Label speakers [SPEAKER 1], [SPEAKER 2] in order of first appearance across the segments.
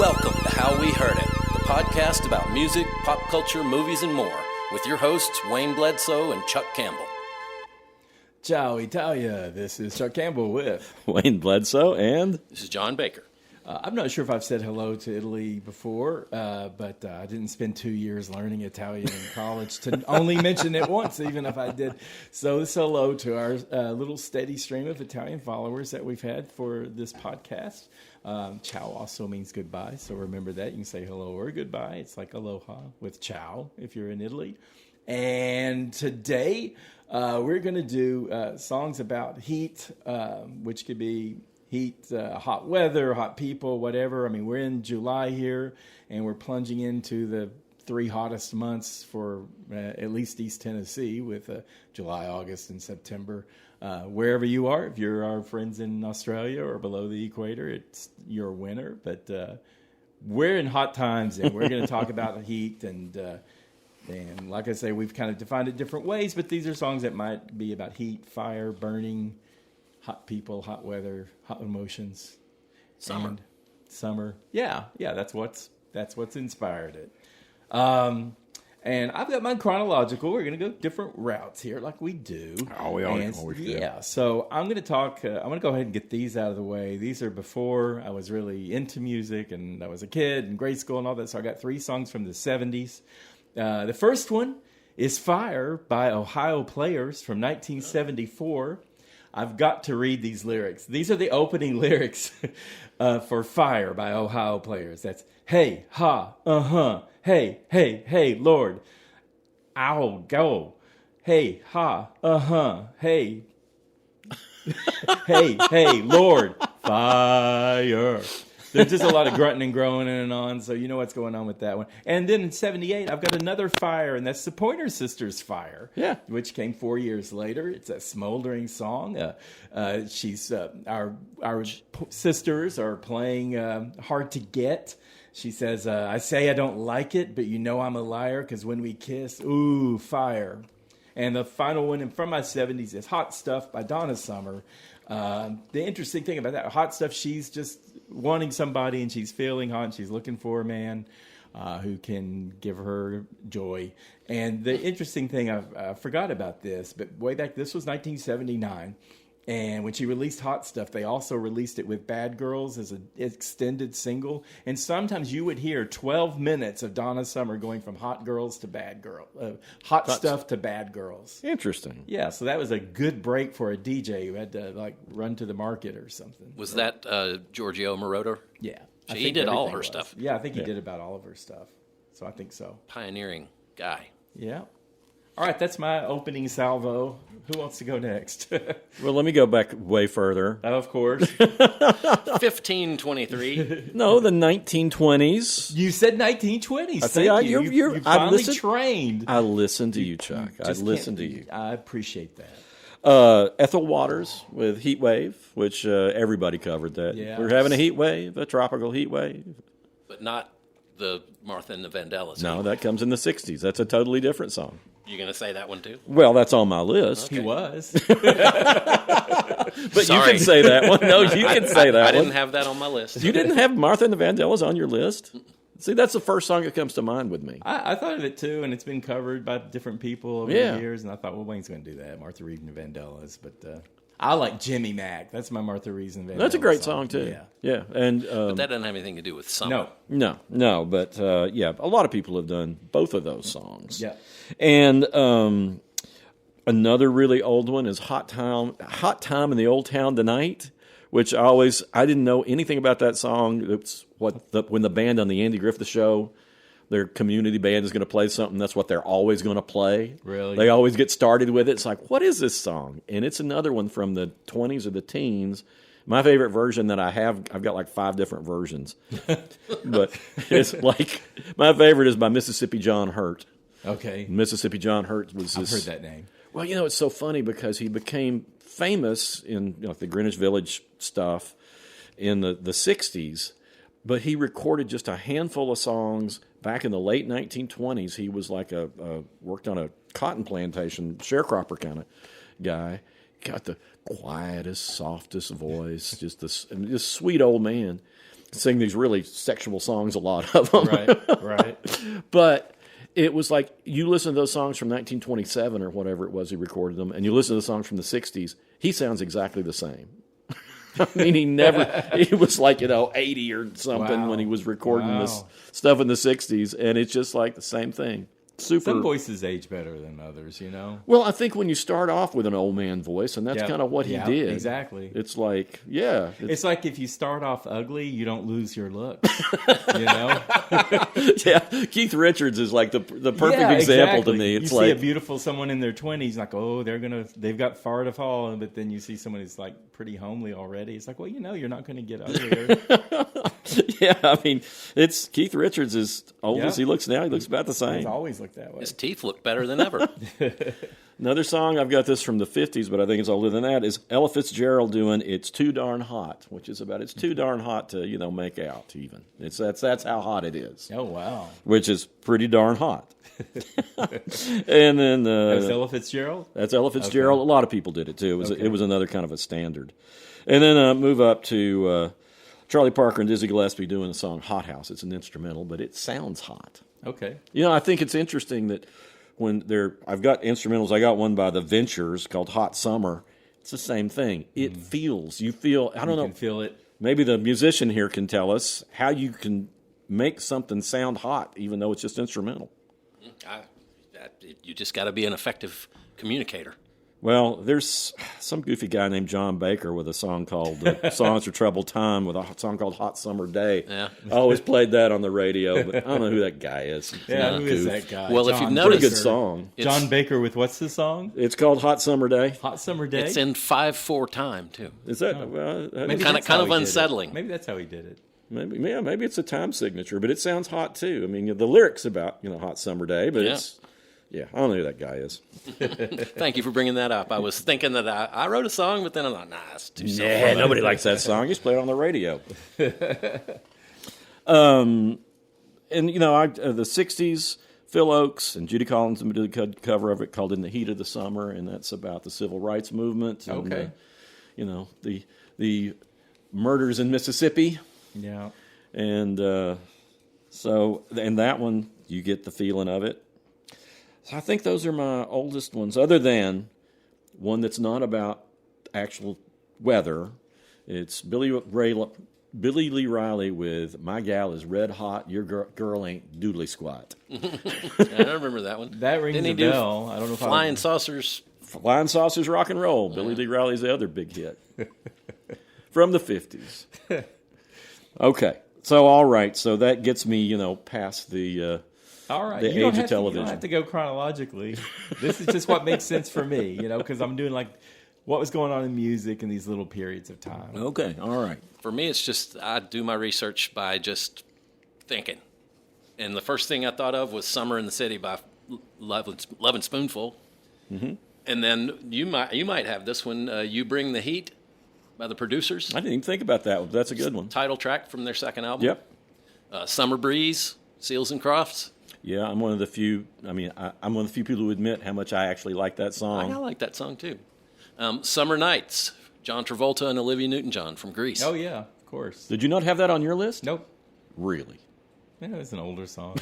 [SPEAKER 1] Welcome to How We Heard It, the podcast about music, pop culture, movies, and more, with your hosts, Wayne Bledsoe and Chuck Campbell.
[SPEAKER 2] Ciao Italia, this is Chuck Campbell with
[SPEAKER 3] Wayne Bledsoe, and
[SPEAKER 1] This is John Baker.
[SPEAKER 2] I'm not sure if I've said hello to Italy before, but I didn't spend 2 years learning Italian in college to only mention it once, even if I did. So this hello to our little steady stream of Italian followers that we've had for this podcast. Ciao also means goodbye, so remember that. You can say hello or goodbye. It's like aloha with ciao if you're in Italy. And today we're going to do songs about heat, which could be heat, hot weather, hot people, whatever. I mean, we're in July here, and we're plunging into the 3 hottest months for at least East Tennessee with July, August, and September. Wherever you are, if you're our friends in Australia or below the equator, it's your winter. But we're in hot times, and we're going to talk about the heat. And like I say, we've kind of defined it different ways, but these are songs that might be about heat, fire, burning, hot people, hot weather, hot emotions. Summer. Yeah, that's what's inspired it. And I've got mine chronological. We're going to go different routes here like we do.
[SPEAKER 3] Oh, we always do.
[SPEAKER 2] Yeah, so I'm going to talk, I'm going to go ahead and get these out of the way. These are before I was really into music and I was a kid in grade school and all that. So I got 3 songs from the 70s. The first one is Fire by Ohio Players from 1974. I've got to read these lyrics. These are the opening lyrics for Fire by Ohio Players. That's, hey, ha, uh-huh, hey, hey, hey, Lord, I'll go. Hey, ha, uh-huh, hey, hey, hey, Lord, fire. There's just a lot of grunting and groaning and on, so you know what's going on with that one. And then in 78, I've got another Fire, and that's the Pointer Sisters' Fire, which came 4 years later. It's a smoldering song. Our sisters are playing Hard to Get. She says, I say I don't like it, but you know I'm a liar, because when we kiss, ooh, fire. And the final one from my 70s is Hot Stuff by Donna Summer. The interesting thing about that, Hot Stuff, she's just wanting somebody and she's feeling hot and she's looking for a man who can give her joy. And the interesting thing, I forgot about this, but way back, this was 1979. And when she released Hot Stuff, they also released it with Bad Girls as an extended single. And sometimes you would hear 12 minutes of Donna Summer going from Hot Girls to Bad Girl, Hot Stuff to Bad Girls.
[SPEAKER 3] Interesting.
[SPEAKER 2] Yeah, so that was a good break for a DJ who had to run to the market or something.
[SPEAKER 1] Was that Giorgio Moroder?
[SPEAKER 2] Yeah.
[SPEAKER 1] He did all her stuff.
[SPEAKER 2] Yeah, I think he did about all of her stuff. So I think so.
[SPEAKER 1] Pioneering guy.
[SPEAKER 2] Yeah. All right, that's my opening salvo. Who wants to go next?
[SPEAKER 3] Well, let me go back way further.
[SPEAKER 2] Of course.
[SPEAKER 1] 1523.
[SPEAKER 3] No, the 1920s.
[SPEAKER 2] You said 1920s.
[SPEAKER 3] Thank you.
[SPEAKER 2] You finally trained.
[SPEAKER 3] I listened to you, Chuck. I listened to you.
[SPEAKER 2] I appreciate that.
[SPEAKER 3] Ethel Waters with Heat Wave, which everybody covered that.
[SPEAKER 2] Yeah.
[SPEAKER 3] We're having a heat wave, a tropical heat wave.
[SPEAKER 1] But not the Martha and the Vandellas.
[SPEAKER 3] No, that comes in the 60s. That's a totally different song.
[SPEAKER 1] You going to say that one too?
[SPEAKER 3] Well, that's on my list.
[SPEAKER 2] Okay. He was.
[SPEAKER 3] But
[SPEAKER 1] Sorry.
[SPEAKER 3] you can say that one. No, you can say that one.
[SPEAKER 1] I didn't have that on my list.
[SPEAKER 3] You didn't have Martha and the Vandellas on your list? See, that's the first song that comes to mind with me.
[SPEAKER 2] I thought of it too, and it's been covered by different people over the years, and I thought, well, Wayne's going to do that, Martha Reed and the Vandellas. But I like Jimmy Mack. That's my Martha Reed and Vandellas.
[SPEAKER 3] That's a great song too. Yeah. And
[SPEAKER 1] but that doesn't have anything to do with summer.
[SPEAKER 3] No. But a lot of people have done both of those songs.
[SPEAKER 2] Yeah.
[SPEAKER 3] And another really old one is Hot Time in the Old Town Tonight, which I didn't know anything about that song. It's when the band on the Andy Griffith Show, their community band is going to play something, that's what they're always going to play.
[SPEAKER 2] Really?
[SPEAKER 3] They always get started with it. It's like, what is this song? And it's another one from the 20s or the teens. My favorite version that I've got like 5 different versions. But it's like, my favorite is by Mississippi John Hurt.
[SPEAKER 2] Okay.
[SPEAKER 3] Mississippi John Hurt was
[SPEAKER 2] I've heard that name.
[SPEAKER 3] Well, it's so funny because he became famous in the Greenwich Village stuff in the 60s, but he recorded just a handful of songs back in the late 1920s. He was like worked on a cotton plantation, sharecropper kind of guy. Got the quietest, softest voice, just this sweet old man. sing these really sexual songs, a lot of them.
[SPEAKER 2] Right.
[SPEAKER 3] But it was like you listen to those songs from 1927 or whatever it was he recorded them, and you listen to the songs from the 60s, he sounds exactly the same. I mean, he was like, 80 or something when he was recording this stuff in the 60s, and it's just like the same thing. Super.
[SPEAKER 2] Some voices age better than others,
[SPEAKER 3] Well, I think when you start off with an old man voice, and that's kind of what he did.
[SPEAKER 2] Exactly.
[SPEAKER 3] It's like,
[SPEAKER 2] It's like if you start off ugly, you don't lose your look.
[SPEAKER 3] Yeah, Keith Richards is like the perfect example to me. It's
[SPEAKER 2] you
[SPEAKER 3] like
[SPEAKER 2] see a beautiful someone in their 20s, like, oh, they've got far to fall, but then you see someone who's like pretty homely already. It's like, well, you're not going to get uglier.
[SPEAKER 3] Yeah, I mean, it's Keith Richards as old as he looks now. He looks about the same.
[SPEAKER 2] He's always looked that way.
[SPEAKER 1] His teeth look better than ever.
[SPEAKER 3] Another song, I've got this from the 50s, but I think it's older than that, is Ella Fitzgerald doing It's Too Darn Hot, which is about it's too darn hot to, make out even. That's how hot it is.
[SPEAKER 2] Oh, wow.
[SPEAKER 3] Which is pretty darn hot. And then...
[SPEAKER 2] That's Ella Fitzgerald?
[SPEAKER 3] That's Ella Fitzgerald. Okay. A lot of people did it, too. It was another kind of a standard. And then move up to Charlie Parker and Dizzy Gillespie doing the song Hot House. It's an instrumental, but it sounds hot.
[SPEAKER 2] Okay.
[SPEAKER 3] I think it's interesting that when I've got instrumentals. I got one by the Ventures called Hot Summer. It's the same thing. It feels. You feel. I don't know.
[SPEAKER 2] You can feel it.
[SPEAKER 3] Maybe the musician here can tell us how you can make something sound hot, even though it's just instrumental.
[SPEAKER 1] You just got to be an effective communicator.
[SPEAKER 3] Well, there's some goofy guy named John Baker with a song called Songs for Troubled Time with a song called Hot Summer Day.
[SPEAKER 1] Yeah.
[SPEAKER 3] I always played that on the radio, but I don't know who that guy is.
[SPEAKER 2] Who is that guy?
[SPEAKER 1] Well,
[SPEAKER 2] John
[SPEAKER 1] if you've
[SPEAKER 3] Pretty
[SPEAKER 1] noticed...
[SPEAKER 3] good song.
[SPEAKER 2] John Baker with what's the song?
[SPEAKER 3] It's called Hot Summer Day.
[SPEAKER 2] Hot Summer Day?
[SPEAKER 1] It's in 5/4 time, too.
[SPEAKER 3] Is that...
[SPEAKER 2] Maybe
[SPEAKER 1] Kind
[SPEAKER 2] that's how
[SPEAKER 1] of
[SPEAKER 2] he did it.
[SPEAKER 1] unsettling.
[SPEAKER 2] Maybe that's how he did it.
[SPEAKER 3] Maybe it's a time signature, but it sounds hot, too. I mean, the lyrics about, Hot Summer Day, but it's... Yeah, I don't know who that guy is.
[SPEAKER 1] Thank you for bringing that up. I was thinking that I wrote a song, but then I'm like, nah, it's too simple.
[SPEAKER 3] Yeah, nobody likes that song. Just play it on the radio. The 60s, Phil Oakes and Judy Collins did a cover of it called In the Heat of the Summer, and that's about the civil rights movement. And, the murders in Mississippi.
[SPEAKER 2] Yeah.
[SPEAKER 3] And and that one, you get the feeling of it. So I think those are my oldest ones, other than one that's not about actual weather. It's Billy Lee Riley with My Gal is Red Hot, Your Girl Ain't Doodly Squat.
[SPEAKER 1] I remember that one.
[SPEAKER 2] That rings a bell. I don't know if
[SPEAKER 1] Flying Saucers.
[SPEAKER 3] Flying Saucers Rock and Roll. Yeah. Billy Lee Riley's the other big hit. From the 50s. Okay. So, all right. So that gets me, past the...
[SPEAKER 2] All right.
[SPEAKER 3] The age of television.
[SPEAKER 2] You don't have to go chronologically. This is just what makes sense for me, because I'm doing like what was going on in music in these little periods of time.
[SPEAKER 3] Okay. All right.
[SPEAKER 1] For me, it's just I do my research by just thinking. And the first thing I thought of was Summer in the City by Love and Spoonful. Mm-hmm. And then you might have this one, You Bring the Heat by the Producers.
[SPEAKER 3] I didn't even think about that one. That's a good one.
[SPEAKER 1] Title track from their second album.
[SPEAKER 3] Yep.
[SPEAKER 1] Summer Breeze, Seals and Crofts.
[SPEAKER 3] Yeah, I'm one of the few. I'm one of the few people who admit how much I actually like that song.
[SPEAKER 1] I like that song too. Summer Nights, John Travolta and Olivia Newton-John from Grease.
[SPEAKER 2] Oh yeah, of course.
[SPEAKER 3] Did you not have that on your list?
[SPEAKER 2] Nope.
[SPEAKER 3] Really?
[SPEAKER 2] Yeah, it's an older song.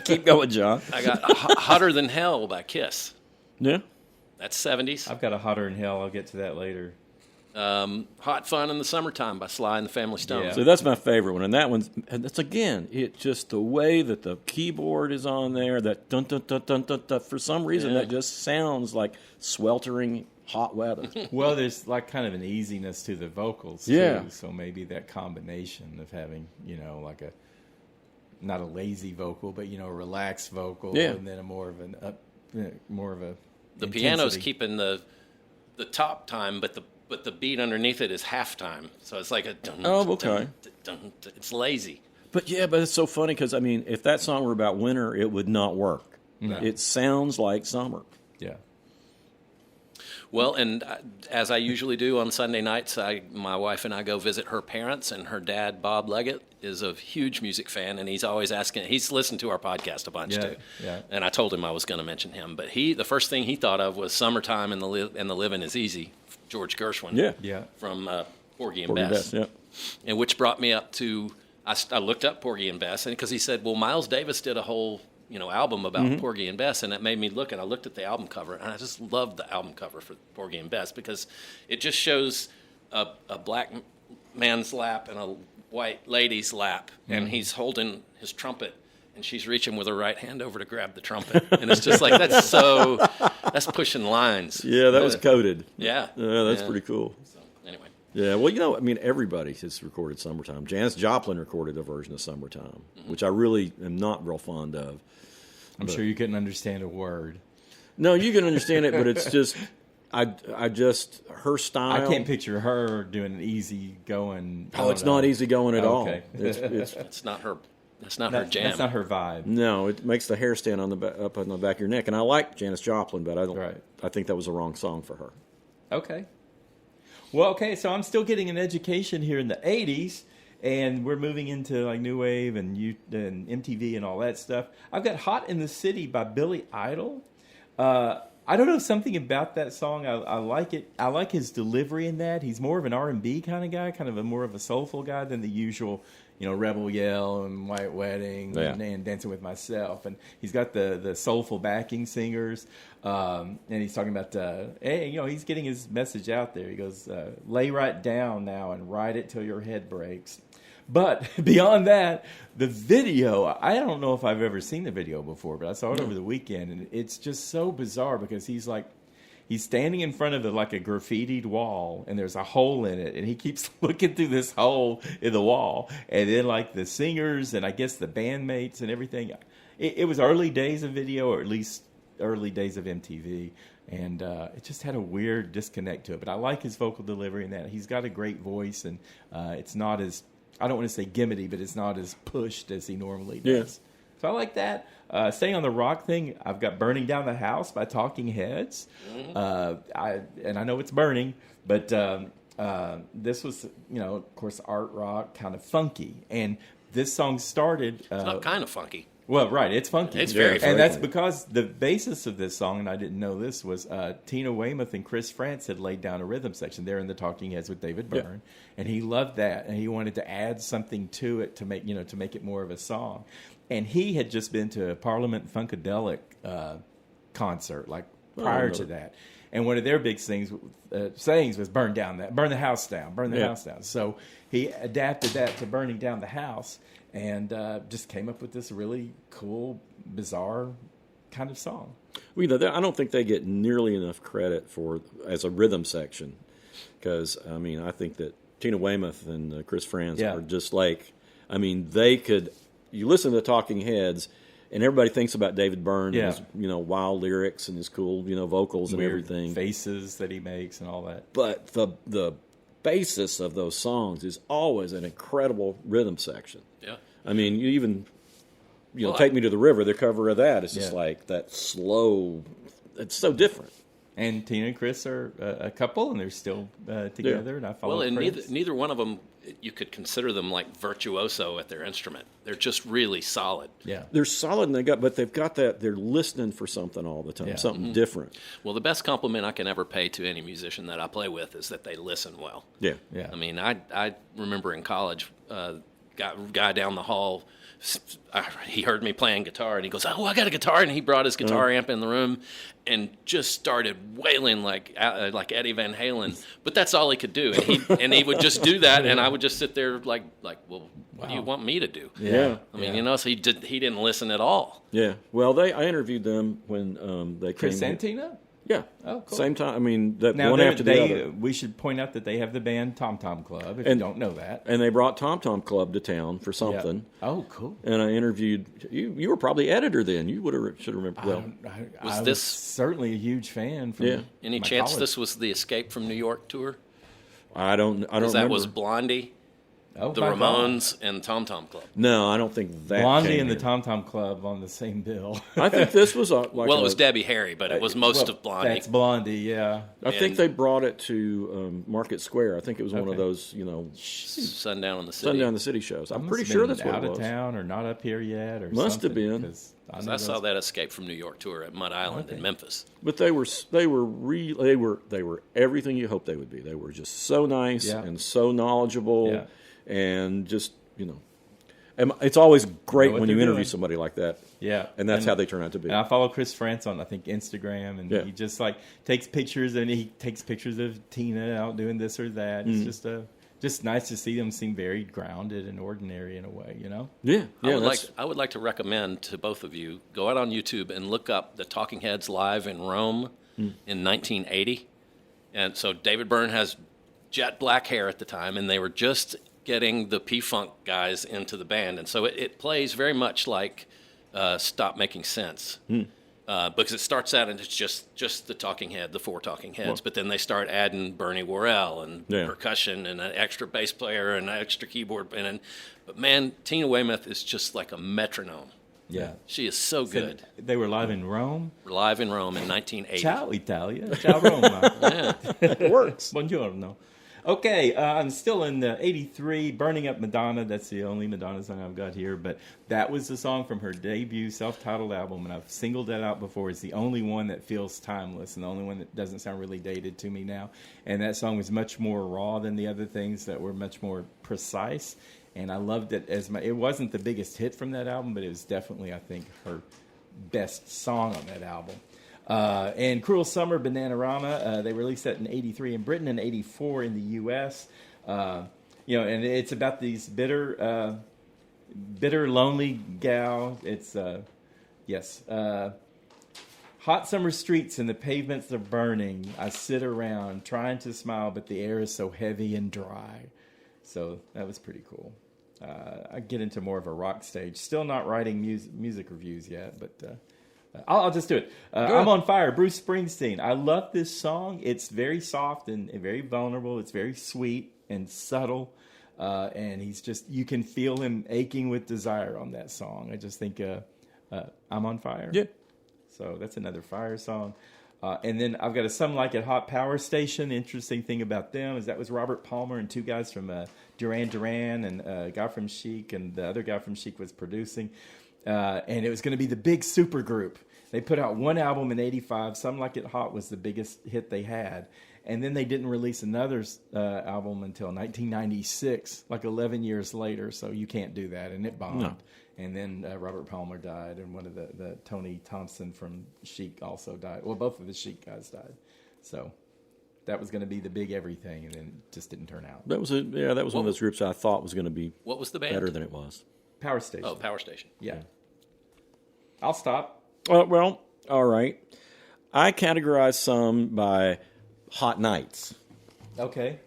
[SPEAKER 3] Keep going, John.
[SPEAKER 1] I got Hotter Than Hell by Kiss.
[SPEAKER 3] Yeah.
[SPEAKER 1] That's 70s.
[SPEAKER 2] I've got a Hotter in Hell. I'll get to that later.
[SPEAKER 1] Hot Fun in the Summertime by Sly and the Family Stone.
[SPEAKER 3] Yeah. So that's my favorite one, and that one's it's just the way that the keyboard is on there. That dun dun dun dun dun, dun for some reason that just sounds like sweltering hot weather.
[SPEAKER 2] Well, there's like kind of an easiness to the vocals
[SPEAKER 3] too.
[SPEAKER 2] So maybe that combination of having like not a lazy vocal, but a relaxed vocal, and then a more of a
[SPEAKER 1] the
[SPEAKER 2] intensity.
[SPEAKER 1] piano's keeping the top time, but the beat underneath it is halftime, so it's like a dun,
[SPEAKER 3] okay.
[SPEAKER 1] Dun, it's lazy.
[SPEAKER 3] But it's so funny because if that song were about winter, it would not work. No. It sounds like summer.
[SPEAKER 2] Yeah.
[SPEAKER 1] Well, and as I usually do on Sunday nights, my wife and I go visit her parents, and her dad, Bob Leggett, is a huge music fan, and he's always asking. He's listened to our podcast a bunch too, and I told him I was going to mention him. But the first thing he thought of was "Summertime and the Living Is Easy," George Gershwin,
[SPEAKER 2] yeah,
[SPEAKER 1] from Porgy and
[SPEAKER 3] Bess.
[SPEAKER 1] Bess.
[SPEAKER 3] Yeah.
[SPEAKER 1] and which brought me up to, I looked up Porgy and Bess, and because he said, well, Miles Davis did a whole album about Porgy and Bess, and that made me look, and I looked at the album cover, and I just loved the album cover for Porgy and Bess because it just shows a black man's lap and a white lady's lap, and he's holding his trumpet, and she's reaching with her right hand over to grab the trumpet, and it's just like that's pushing lines.
[SPEAKER 3] Yeah, that was coded.
[SPEAKER 1] Yeah,
[SPEAKER 3] that's pretty cool.
[SPEAKER 1] So, anyway,
[SPEAKER 3] yeah, well, I mean, everybody has recorded "Summertime." Janis Joplin recorded a version of "Summertime," which I really am not real fond of.
[SPEAKER 2] I'm sure you couldn't understand a word.
[SPEAKER 3] No, you can understand it, but it's just, I just, her style.
[SPEAKER 2] I can't picture her doing an easy going.
[SPEAKER 3] Oh, it's not easy going at all.
[SPEAKER 1] it's not her. That's not her jam.
[SPEAKER 2] That's not her vibe.
[SPEAKER 3] No, it makes the hair stand up on the back of your neck. And I like Janis Joplin, but I don't.
[SPEAKER 2] Right.
[SPEAKER 3] I think that was the wrong song for her.
[SPEAKER 2] Okay. Well, okay, so I'm still getting an education here in the 80s. And we're moving into like new wave and MTV and all that stuff. I've got "Hot in the City" by Billy Idol. I don't know, something about that song. I like it. I like his delivery in that. He's more of an R&B kind of guy, kind of more of a soulful guy than the usual, Rebel Yell and White Wedding and Dancing with Myself. And he's got the soulful backing singers. And he's talking about, he's getting his message out there. He goes, lay right down now and ride it till your head breaks. But beyond that, the video, I don't know if I've ever seen the video before, but I saw it over the weekend, and it's just so bizarre because he's standing in front of a graffitied wall, and there's a hole in it, and he keeps looking through this hole in the wall, and then the singers and I guess the bandmates and everything. It was early days of video, or at least early days of MTV, and it just had a weird disconnect to it. But I like his vocal delivery in that. He's got a great voice, and it's not as, I don't want to say gimmicky, but it's not as pushed as he normally does.
[SPEAKER 3] Yeah.
[SPEAKER 2] So I like that. Staying on the rock thing, I've got "Burning Down the House" by Talking Heads. I know it's burning, but this was, of course, art rock, kind of funky. And this song started...
[SPEAKER 1] it's not kind of funky.
[SPEAKER 2] Well, right, it's funky.
[SPEAKER 1] It's very funky.
[SPEAKER 2] And that's because the basis of this song, and I didn't know this, was Tina Weymouth and Chris Frantz had laid down a rhythm section there in the Talking Heads with David Byrne, and he loved that, and he wanted to add something to it to make it more of a song. And he had just been to a Parliament Funkadelic concert prior to that, and one of their big sayings was burn the house down. So he adapted that to "Burning Down the House." And just came up with this really cool, bizarre kind of song.
[SPEAKER 3] Well, I don't think they get nearly enough credit as a rhythm section, because I think that Tina Weymouth and Chris Frantz are just they could. You listen to the Talking Heads, and everybody thinks about David Byrne, and his wild lyrics and his cool vocals and
[SPEAKER 2] weird
[SPEAKER 3] everything,
[SPEAKER 2] faces that he makes and all that.
[SPEAKER 3] But the basis of those songs is always an incredible rhythm section.
[SPEAKER 1] Yeah.
[SPEAKER 3] You even, Take Me to the River, the cover of that is just that slow, it's so different.
[SPEAKER 2] And Tina and Chris are a couple, and they're still together, and I follow
[SPEAKER 1] neither one of them, you could consider them virtuoso at their instrument. They're just really solid.
[SPEAKER 2] Yeah.
[SPEAKER 3] They're solid, and they've got that, they're listening for something all the time, something different.
[SPEAKER 1] Well, the best compliment I can ever pay to any musician that I play with is that they listen well.
[SPEAKER 3] Yeah.
[SPEAKER 2] Yeah.
[SPEAKER 1] I remember in college, guy down the hall, he heard me playing guitar, and he goes, "Oh, I got a guitar," and he brought his guitar amp in the room and just started wailing like Eddie Van Halen. But that's all he could do, and he would just do that, and I would just sit there well, what do you want me to do?
[SPEAKER 3] Yeah.
[SPEAKER 1] So he didn't listen at all.
[SPEAKER 3] Yeah. Well, I interviewed them when they
[SPEAKER 2] Chris
[SPEAKER 3] came.
[SPEAKER 2] and Tina?
[SPEAKER 3] Yeah.
[SPEAKER 2] Oh, cool.
[SPEAKER 3] Same time. That
[SPEAKER 2] now,
[SPEAKER 3] one after the other.
[SPEAKER 2] We should point out that they have the band Tom Tom Club, if you don't know that.
[SPEAKER 3] And they brought Tom Tom Club to town for something.
[SPEAKER 2] Yeah. Oh, cool.
[SPEAKER 3] And I interviewed you. You were probably editor then. You should remember. Well,
[SPEAKER 2] I was certainly a huge fan. From
[SPEAKER 1] Any chance this was the Escape from New York tour?
[SPEAKER 3] I don't remember.
[SPEAKER 1] That was Blondie, the Ramones, and Tom Tom Club.
[SPEAKER 3] No, I don't think that.
[SPEAKER 2] Blondie and the Tom Tom Club on the same bill.
[SPEAKER 3] I think this was it
[SPEAKER 1] was Debbie Harry, but it was most of Blondie.
[SPEAKER 2] That's Blondie, yeah.
[SPEAKER 3] I think they brought it to Market Square. I think it was one of those,
[SPEAKER 1] Sundown in the City.
[SPEAKER 3] Sundown in the City shows. I'm pretty sure that's what it was.
[SPEAKER 2] Out of town or not up here yet, or
[SPEAKER 3] must
[SPEAKER 2] something,
[SPEAKER 3] have been.
[SPEAKER 1] I saw that Escape from New York tour at Mud Island in Memphis.
[SPEAKER 3] But they were everything you hoped they would be. They were just so nice and so knowledgeable, and just and it's always great when you interview somebody like that.
[SPEAKER 2] Yeah,
[SPEAKER 3] and that's how they turn out to be.
[SPEAKER 2] And I follow Chris France on, I think, Instagram, and he just takes pictures, and he takes pictures of Tina out doing this or that. It's just nice to see them seem very grounded and ordinary in a way,
[SPEAKER 3] Yeah.
[SPEAKER 1] I would like to recommend to both of you, go out on YouTube and look up the Talking Heads live in Rome in 1980. And so David Byrne has jet black hair at the time, and they were just getting the P-Funk guys into the band. And so it plays very much like Stop Making Sense. Because it starts out and it's just the Talking Head, the four Talking Heads, but then they start adding Bernie Worrell and percussion and an extra bass player and an extra keyboard. But man, Tina Weymouth is just like a metronome.
[SPEAKER 2] Yeah.
[SPEAKER 1] She is so good.
[SPEAKER 2] They were live in Rome?
[SPEAKER 1] Live in Rome in 1980.
[SPEAKER 2] Ciao, Italia. Ciao, Roma.
[SPEAKER 1] Yeah.
[SPEAKER 2] Works. Buongiorno. Okay, I'm still in the 83, Burning Up Madonna. That's the only Madonna song I've got here. But that was the song from her debut self-titled album, and I've singled that out before. It's the only one that feels timeless and the only one that doesn't sound really dated to me now. And that song was much more raw than the other things that were much more precise. And I loved it it wasn't the biggest hit from that album, but it was definitely, I think, her best song on that album. And Cruel Summer, Bananarama, they released that in 83 in Britain and 84 in the U.S. And it's about these bitter, lonely gal. It's, hot summer streets and the pavements are burning. I sit around trying to smile, but the air is so heavy and dry. So that was pretty cool. I get into more of a rock stage. Still not writing music reviews yet, but... I'll just do it. I'm on Fire, Bruce Springsteen. I love this song. It's very soft and very vulnerable. It's very sweet and subtle. And you can feel him aching with desire on that song. I just think I'm on Fire.
[SPEAKER 3] Yeah.
[SPEAKER 2] So that's another Fire song. And then I've got a Some Like It Hot Power Station. Interesting thing about them is that was Robert Palmer and two guys from Duran Duran and a guy from Chic, and the other guy from Chic was producing. And it was going to be the big super group. They put out one album in 85. Some Like It Hot was the biggest hit they had. And then they didn't release another album until 1996, like 11 years later. So you can't do that. And it bombed. No. And then Robert Palmer died. And one of the Tony Thompson from Chic also died. Well, both of the Chic guys died. So that was going to be the big everything. And then it just didn't turn out.
[SPEAKER 3] That was one of those groups I thought was going to be
[SPEAKER 1] what was the band?
[SPEAKER 3] Better than it was.
[SPEAKER 2] Power Station.
[SPEAKER 1] Oh, Power Station.
[SPEAKER 2] Yeah. I'll stop.
[SPEAKER 3] Well, all right. I categorize some by hot nights.
[SPEAKER 2] Okay.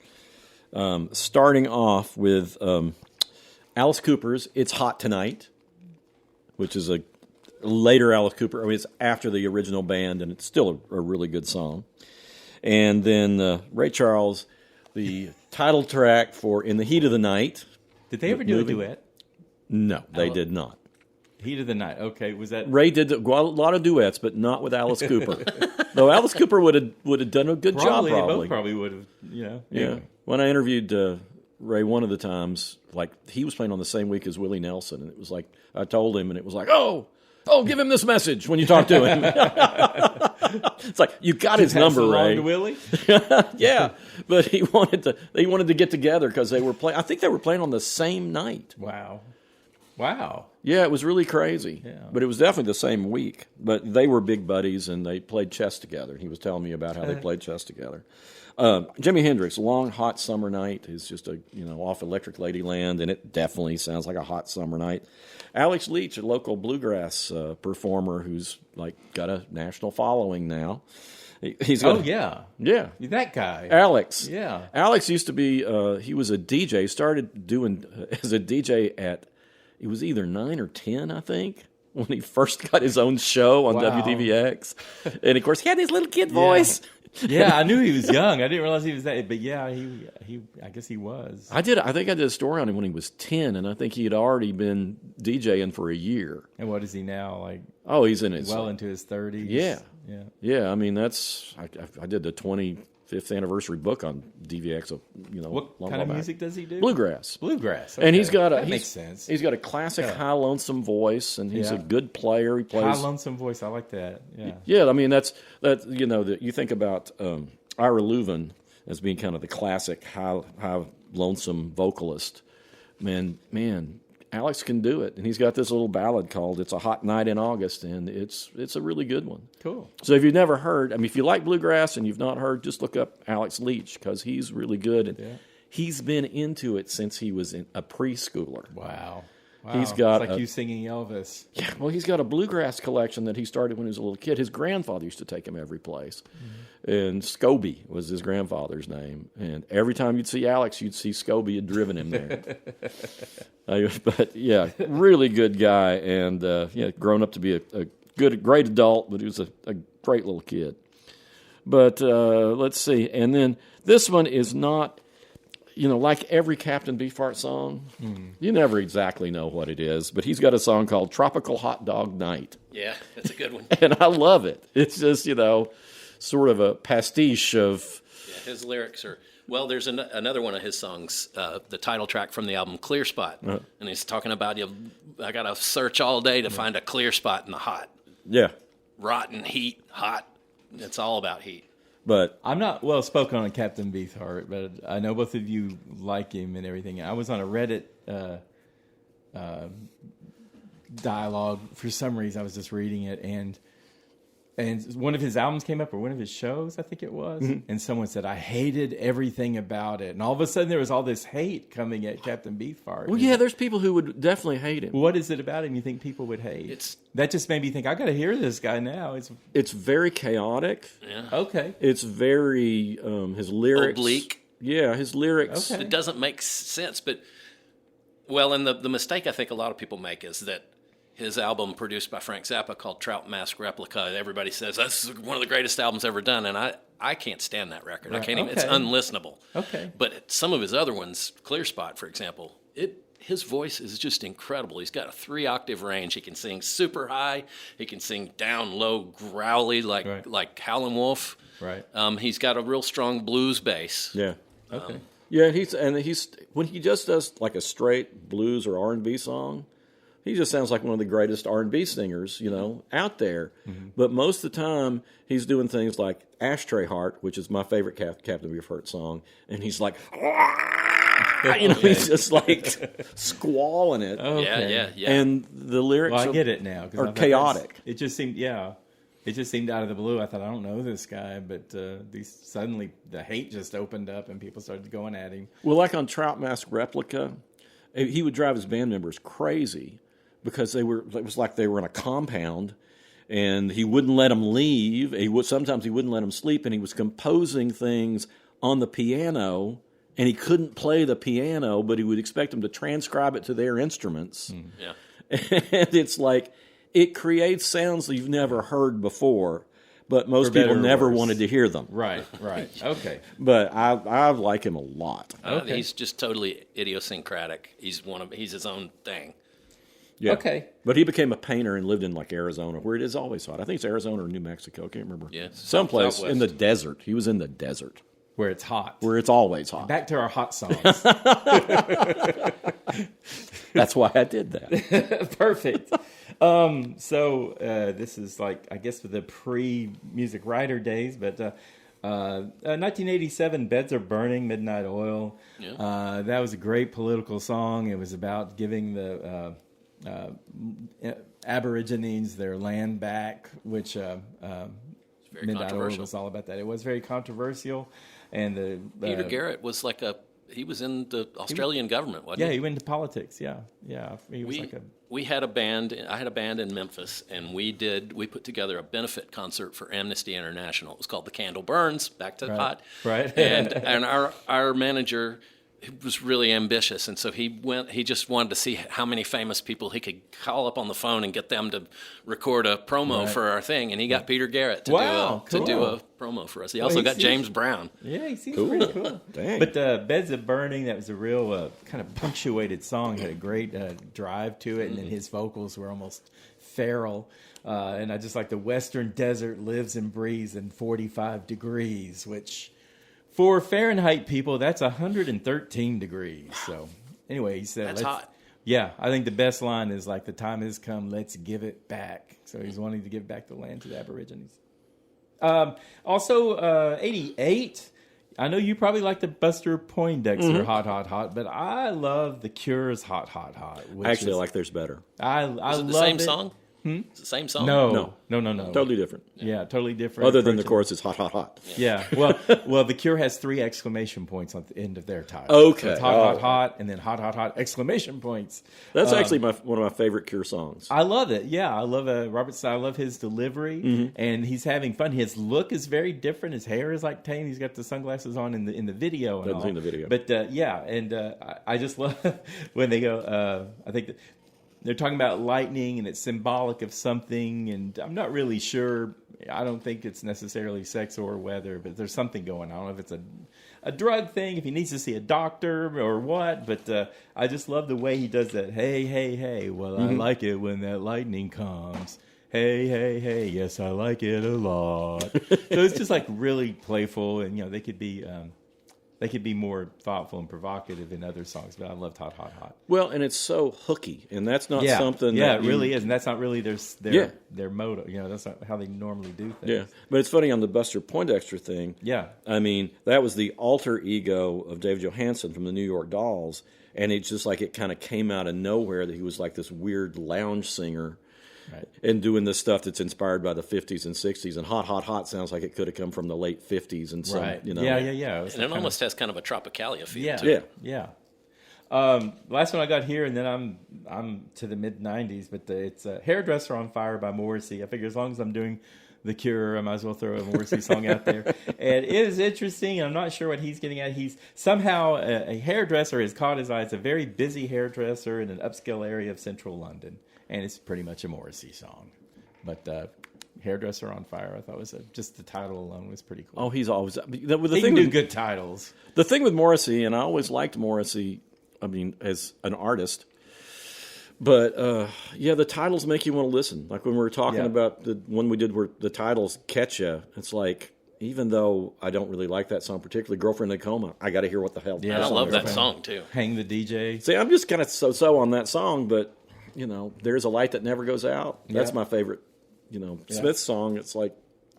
[SPEAKER 3] Starting off with Alice Cooper's It's Hot Tonight, which is a later Alice Cooper. I mean, it's after the original band, and it's still a really good song. And then Ray Charles, the title track for In the Heat of the Night.
[SPEAKER 2] Did they ever do a duet?
[SPEAKER 3] No, they did not.
[SPEAKER 2] Heat of the Night. Okay, was that
[SPEAKER 3] Ray did a lot of duets, but not with Alice Cooper. Though Alice Cooper would have done a good job.
[SPEAKER 2] They both probably would have. Anyway.
[SPEAKER 3] Yeah. When I interviewed Ray one of the times, like he was playing on the same week as Willie Nelson, and it was like I told him, and it was like, oh, give him this message when you talk to him. It's like you got his number, Ray.
[SPEAKER 2] To Willie?
[SPEAKER 3] Yeah, but they wanted to get together because they were playing. I think they were playing on the same night.
[SPEAKER 2] Wow.
[SPEAKER 3] Yeah, it was really crazy.
[SPEAKER 2] Yeah.
[SPEAKER 3] But it was definitely the same week. But they were big buddies, and they played chess together. He was telling me about how they played chess together. Jimi Hendrix, Long Hot Summer Night is just off Electric Ladyland, and it definitely sounds like a hot summer night. Alex Leach, a local bluegrass performer who's got a national following now.
[SPEAKER 2] Yeah. That guy.
[SPEAKER 3] Alex.
[SPEAKER 2] Yeah.
[SPEAKER 3] Alex used to be, he was a DJ, started doing as a DJ at, it was either 9 or 10, I think, when he first got his own show on WDVX. And, of course, he had his little kid voice.
[SPEAKER 2] Yeah, I knew he was young. I didn't realize he was that. But, yeah, I guess he was.
[SPEAKER 3] I think I did a story on him when he was 10, and I think he had already been DJing for a year.
[SPEAKER 2] And what is he now?
[SPEAKER 3] Oh, he's in his...
[SPEAKER 2] Well into his 30s.
[SPEAKER 3] Yeah. I mean, I did the 20 5th anniversary book on DVX.
[SPEAKER 2] What
[SPEAKER 3] long
[SPEAKER 2] kind of
[SPEAKER 3] back.
[SPEAKER 2] music does he do?
[SPEAKER 3] Bluegrass.
[SPEAKER 2] Bluegrass.
[SPEAKER 3] And he's
[SPEAKER 2] okay.
[SPEAKER 3] got
[SPEAKER 2] That makes sense.
[SPEAKER 3] He's got a classic high lonesome voice, and he's a good player. He plays
[SPEAKER 2] High lonesome voice. I like that. Yeah.
[SPEAKER 3] Yeah, I mean that you think about Ira Leuven as being kind of the classic high lonesome vocalist. Man, Alex can do it, and he's got this little ballad called "It's a Hot Night in August," and it's a really good one.
[SPEAKER 2] Cool.
[SPEAKER 3] So if you've never heard, I mean, if you like bluegrass and you've not heard, just look up Alex Leach because he's really good, and he's been into it since he was a preschooler.
[SPEAKER 2] Wow.
[SPEAKER 3] He's got
[SPEAKER 2] it's like you singing Elvis.
[SPEAKER 3] Yeah, well, he's got a bluegrass collection that he started when he was a little kid. His grandfather used to take him every place. And Scobie was his grandfather's name. And every time you'd see Alex, you'd see Scobie had driven him there. But, yeah, really good guy. And, grown up to be a great adult, but he was a great little kid. But let's see. And then this one is not... like every Captain Beefheart song, you never exactly know what it is, but he's got a song called Tropical Hot Dog Night.
[SPEAKER 1] Yeah, that's a good one.
[SPEAKER 3] And I love it. It's just, sort of a pastiche of...
[SPEAKER 1] Yeah, his lyrics are... Well, there's another one of his songs, the title track from the album Clear Spot. And he's talking about, I got to search all day to find a clear spot in the hot.
[SPEAKER 3] Yeah.
[SPEAKER 1] Rotten, heat, hot. It's all about heat.
[SPEAKER 3] But
[SPEAKER 2] I'm not well spoken on Captain Beefheart, but I know both of you like him and everything. I was on a Reddit dialogue for some reason. I was just reading it, and one of his albums came up, or one of his shows, I think it was, and someone said, I hated everything about it. And all of a sudden there was all this hate coming at Captain Beefheart.
[SPEAKER 3] Well, yeah, there's people who would definitely hate him.
[SPEAKER 2] What is it about him you think people would hate? That just made me think, I got to hear this guy now.
[SPEAKER 3] It's very chaotic.
[SPEAKER 1] Yeah.
[SPEAKER 2] Okay.
[SPEAKER 3] It's very, his lyrics.
[SPEAKER 1] Oblique.
[SPEAKER 3] Yeah, his lyrics.
[SPEAKER 2] Okay.
[SPEAKER 1] It doesn't make sense, but... Well, and the mistake I think a lot of people make is that his album produced by Frank Zappa called Trout Mask Replica, everybody says that's one of the greatest albums ever done, and I can't stand that record.
[SPEAKER 2] Right.
[SPEAKER 1] I can't even. It's unlistenable.
[SPEAKER 2] Okay.
[SPEAKER 1] But some of his other ones, Clear Spot, for example, his voice is just incredible. He's got a 3-octave range. He can sing super high. He can sing down low, growly like Howlin' Wolf.
[SPEAKER 2] Right.
[SPEAKER 1] He's got a real strong blues bass.
[SPEAKER 3] Yeah.
[SPEAKER 2] Okay.
[SPEAKER 3] Yeah, he's when he just does like a straight blues or R&B song, he just sounds like one of the greatest R&B singers, out there. Mm-hmm. But most of the time, he's doing things like Ashtray Heart, which is my favorite Captain Beefheart song, and he's like, he's just like squalling it.
[SPEAKER 2] Okay.
[SPEAKER 1] Yeah.
[SPEAKER 3] And the lyrics
[SPEAKER 2] I get it now.
[SPEAKER 3] Are chaotic.
[SPEAKER 2] It just seemed, it just seemed out of the blue. I thought, I don't know this guy, but suddenly the hate just opened up and people started going at him.
[SPEAKER 3] Well, like on Trout Mask Replica, he would drive his band members crazy because it was like they were in a compound and he wouldn't let them leave. Sometimes he wouldn't let them sleep, and he was composing things on the piano, and he couldn't play the piano, but he would expect them to transcribe it to their instruments.
[SPEAKER 1] Yeah.
[SPEAKER 3] And it's like, it creates sounds that you've never heard before, but most people never wanted to hear them.
[SPEAKER 2] Right. Okay.
[SPEAKER 3] But I like him a lot.
[SPEAKER 2] Okay.
[SPEAKER 1] He's just totally idiosyncratic. He's his own thing.
[SPEAKER 3] Yeah.
[SPEAKER 2] Okay.
[SPEAKER 3] But he became a painter and lived in like Arizona, where it is always hot. I think it's Arizona or New Mexico. I can't remember.
[SPEAKER 1] Yeah.
[SPEAKER 3] Someplace
[SPEAKER 1] Southwest.
[SPEAKER 3] in the desert. He was in the desert.
[SPEAKER 2] Where it's hot.
[SPEAKER 3] Where it's always hot.
[SPEAKER 2] Back to our hot songs.
[SPEAKER 3] That's why I did that.
[SPEAKER 2] Perfect. So this is like, I guess, the pre-music writer days, but 1987, Beds Are Burning, Midnight Oil.
[SPEAKER 1] Yeah.
[SPEAKER 2] That was a great political song. It was about giving the Aborigines their land back, which Midnight Oil was all about that. It was very controversial. And
[SPEAKER 1] Peter Garrett was he was in the Australian government, wasn't he?
[SPEAKER 2] Yeah, he went into politics. Yeah. He was
[SPEAKER 1] we had a band. I had a band in Memphis, and we put together a benefit concert for Amnesty International. It was called The Candle Burns. Back to the pot.
[SPEAKER 2] Right.
[SPEAKER 1] And our manager was really ambitious, and so he just wanted to see how many famous people he could call up on the phone and get them to record a promo for our thing, and he got Peter Garrett to do a promo for us. He also got James Brown.
[SPEAKER 2] Yeah, he seems pretty cool.
[SPEAKER 3] Dang.
[SPEAKER 2] But Beds of Burning, that was a real kind of punctuated song, had a great drive to it, and then his vocals were almost feral. And I just like the Western desert lives and breathes in 45 degrees, which For Fahrenheit people, that's 113 degrees. So anyway, he said,
[SPEAKER 1] That's hot.
[SPEAKER 2] Yeah, I think the best line is like, the time has come, let's give it back. So he's wanting to give back the land to the Aborigines. Also, 88. I know you probably like the Buster Poindexter Hot, Hot, Hot, but I love the Cure's Hot, Hot, Hot.
[SPEAKER 3] Actually, I like theirs better.
[SPEAKER 1] Is it the same song? It's the same song?
[SPEAKER 2] No.
[SPEAKER 3] Totally different.
[SPEAKER 2] Yeah, totally different.
[SPEAKER 3] Other than the
[SPEAKER 2] approach.
[SPEAKER 3] chorus is hot, hot, hot.
[SPEAKER 2] Yeah. Well, the Cure has 3 exclamation points on the end of their title.
[SPEAKER 3] Okay.
[SPEAKER 2] So it's hot, hot, hot, and then hot, hot, hot, exclamation points.
[SPEAKER 3] That's actually one of my favorite Cure songs.
[SPEAKER 2] I love it. Yeah, I love Robert. I love his delivery, and he's having fun. His look is very different. His hair is like tame. He's got the sunglasses on in the video. And
[SPEAKER 3] Doesn't see the video,
[SPEAKER 2] but I just love when they go. I think they're talking about lightning, and it's symbolic of something. And I'm not really sure. I don't think it's necessarily sex or weather, but there's something going on. I don't know if it's a drug thing, if he needs to see a doctor or what, but I just love the way he does that. Hey, hey, hey, well, I like it when that lightning comes. Hey, hey, hey, yes, I like it a lot. So it's just like really playful, and they could be more thoughtful and provocative in other songs, but I loved Hot, Hot, Hot.
[SPEAKER 3] Well, and it's so hooky, and that's not something
[SPEAKER 2] Yeah,
[SPEAKER 3] that
[SPEAKER 2] it really is, and that's not really their motto. That's not how they normally do things.
[SPEAKER 3] Yeah, but it's funny on the Buster Poindexter thing.
[SPEAKER 2] Yeah.
[SPEAKER 3] I mean, that was the alter ego of David Johansen from the New York Dolls, and it's just like it kind of came out of nowhere that he was like this weird lounge singer. Right. And doing this stuff that's inspired by the 50s and 60s. And Hot, Hot, Hot sounds like it could have come from the late 50s and some,
[SPEAKER 2] Right.
[SPEAKER 3] Yeah.
[SPEAKER 2] And
[SPEAKER 1] it almost has kind of a Tropicalia feel,
[SPEAKER 2] Yeah.
[SPEAKER 1] too.
[SPEAKER 2] Yeah. Last one I got here, and then I'm to the mid-90s, but it's Hairdresser on Fire by Morrissey. I figure as long as I'm doing The Cure, I might as well throw a Morrissey song out there. And it is interesting. I'm not sure what he's getting at. He's somehow a hairdresser has caught his eye. It's a very busy hairdresser in an upscale area of central London. And it's pretty much a Morrissey song. But Hairdresser on Fire, I thought was just the title alone was pretty cool.
[SPEAKER 3] Oh, he's always...
[SPEAKER 2] He can do good titles.
[SPEAKER 3] The thing with Morrissey, and I always liked Morrissey, I mean, as an artist, but, the titles make you want to listen. Like when we were talking about the one we did where the titles catch you, it's like, even though I don't really like that song, particularly Girlfriend in a Coma, I got to hear what the hell.
[SPEAKER 1] Yeah, I love that song, too.
[SPEAKER 2] Hang the DJ.
[SPEAKER 3] See, I'm just kind of so-so on that song, but... There's a Light That Never Goes Out. That's my favorite, Smith song. It's like,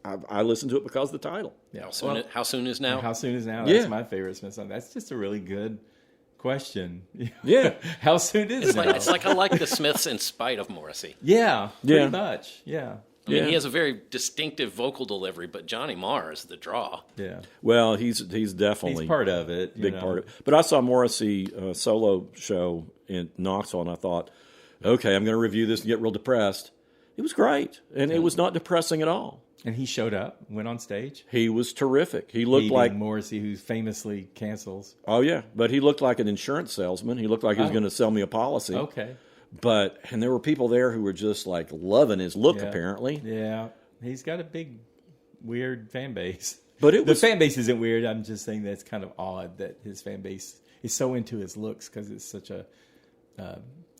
[SPEAKER 3] I listen to it because of the title.
[SPEAKER 2] Yeah.
[SPEAKER 1] How Soon Is Now?
[SPEAKER 2] How Soon Is Now? That's my favorite Smith song. That's just a really good question.
[SPEAKER 3] Yeah.
[SPEAKER 2] How soon is now?
[SPEAKER 1] It's like I like the Smiths in spite of Morrissey.
[SPEAKER 2] Yeah, pretty much. Yeah.
[SPEAKER 1] I mean, he has a very distinctive vocal delivery, but Johnny Marr is the draw.
[SPEAKER 2] Yeah.
[SPEAKER 3] Well, he's definitely...
[SPEAKER 2] He's part of it.
[SPEAKER 3] Big part of it. But I saw Morrissey solo show in Knoxville, and I thought... Okay, I'm going to review this and get real depressed. It was great, and it was not depressing at all.
[SPEAKER 2] And he showed up, went on stage.
[SPEAKER 3] He was terrific. He looked like
[SPEAKER 2] Morrissey, who famously cancels.
[SPEAKER 3] Oh yeah, but he looked like an insurance salesman. He looked like he was going to sell me a policy.
[SPEAKER 2] Okay.
[SPEAKER 3] And there were people there who were just like loving his look. Apparently,
[SPEAKER 2] yeah, he's got a big, weird fan base.
[SPEAKER 3] But
[SPEAKER 2] the fan base isn't weird. I'm just saying that it's kind of odd that his fan base is so into his looks because it's such a.